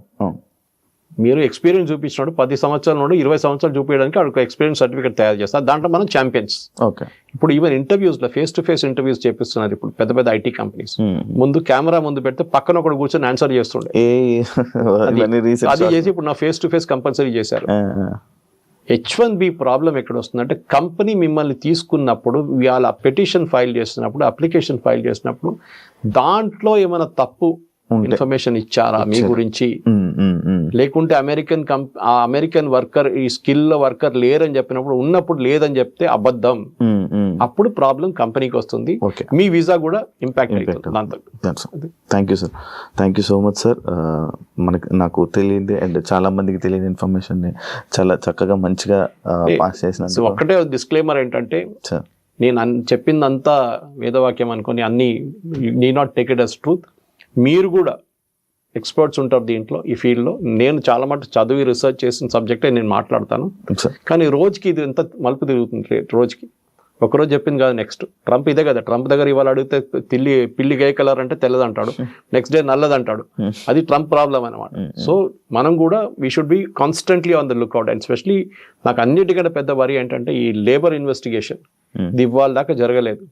మీరు ఎక్స్పీరియన్స్ చూపించినప్పుడు 10 సంవత్సరాల నుండి 20 సంవత్సరాలు చూపించడానికి అక్కడ ఎక్స్పీరియన్స్ సర్టిఫికేట్ తయారు చేస్తారు. దాంట్లో మనం ఛాంపియన్స్. ఇప్పుడు ఈవెన్ ఇంటర్వ్యూస్లో ఫేస్ టు ఫేస్ ఇంటర్వ్యూస్ చేపిస్తున్నారు ఇప్పుడు పెద్ద పెద్ద ఐటీ కంపెనీస్. ముందు కెమెరా ముందు పెడితే పక్కన ఒకటి కూర్చొని ఆన్సర్ చేస్తుండే, అది చేసి ఇప్పుడు నా ఫేస్ టు ఫేస్ కంపల్సరీ చేశారు. H1B ప్రాబ్లం ఎక్కడ వస్తుందంటే కంపెనీ మిమ్మల్ని తీసుకున్నప్పుడు వాళ్ళ పిటిషన్ ఫైల్ చేస్తున్నప్పుడు, అప్లికేషన్ ఫైల్ చేసినప్పుడు దాంట్లో ఏమైనా తప్పు ఇన్ఫర్మేషన్ ఇచ్చారా మీ గురించి, లేకుంటే అమెరికన్ వర్కర్ ఈ స్కిల్ వర్కర్ లేరని చెప్పినప్పుడు ఉన్నప్పుడు లేదని చెప్తే అబద్ధం, అప్పుడు ప్రాబ్లం కంపెనీకి వస్తుంది, మీ వీసా కూడా ఇంపాక్ట్ అవుతుంది దాంతో. Thank you sir, thank you so much sir. నాకు తెలియదు అండ్ చాలా మందికి తెలియని ఇన్ఫర్మేషన్ ని చాలా చక్కగా మంచిగా పాస్ చేసిన. ఒక్కటే డిస్క్లైమర్ ఏంటంటే, నేను చెప్పిందంతా వేదవాక్యం అనుకొని అన్ని need not take it as truth. మీరు కూడా ఎక్స్పర్ట్స్ ఉంటారు దీంట్లో, ఈ ఫీల్డ్లో. నేను చాలా మటుకు చదివి రీసెర్చ్ చేసిన సబ్జెక్టే నేను మాట్లాడతాను, కానీ రోజుకి ఇది ఎంత మలుపు తిరుగుతుంది. రోజుకి ఒకరోజు చెప్పింది కాదు, నెక్స్ట్ ట్రంప్ ఇదే కదా, ట్రంప్ దగ్గర ఇవాళ అడిగితే పిల్లి ఏ కలర్ అంటే తెల్లదంటాడు, నెక్స్ట్ డే నల్లదంటాడు. అది ట్రంప్ ప్రాబ్లం అనమాట. సో మనం కూడా we should be constantly on the lookout. And especially నాకు అన్నిటికంటే పెద్ద వరి ఏంటంటే ఈ లేబర్ ఇన్వెస్టిగేషన్. ఇది ఇవాళ దాకా జరగలేదు.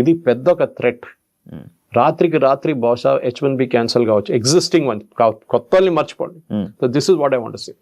ఇది పెద్ద ఒక థ్రెట్. రాత్రికి రాత్రి బహుశా H1B క్యాన్సల్ కావచ్చు, ఎగ్జిస్టింగ్ వన్, కొత్త మర్చిపోండి. So this is what I want to say.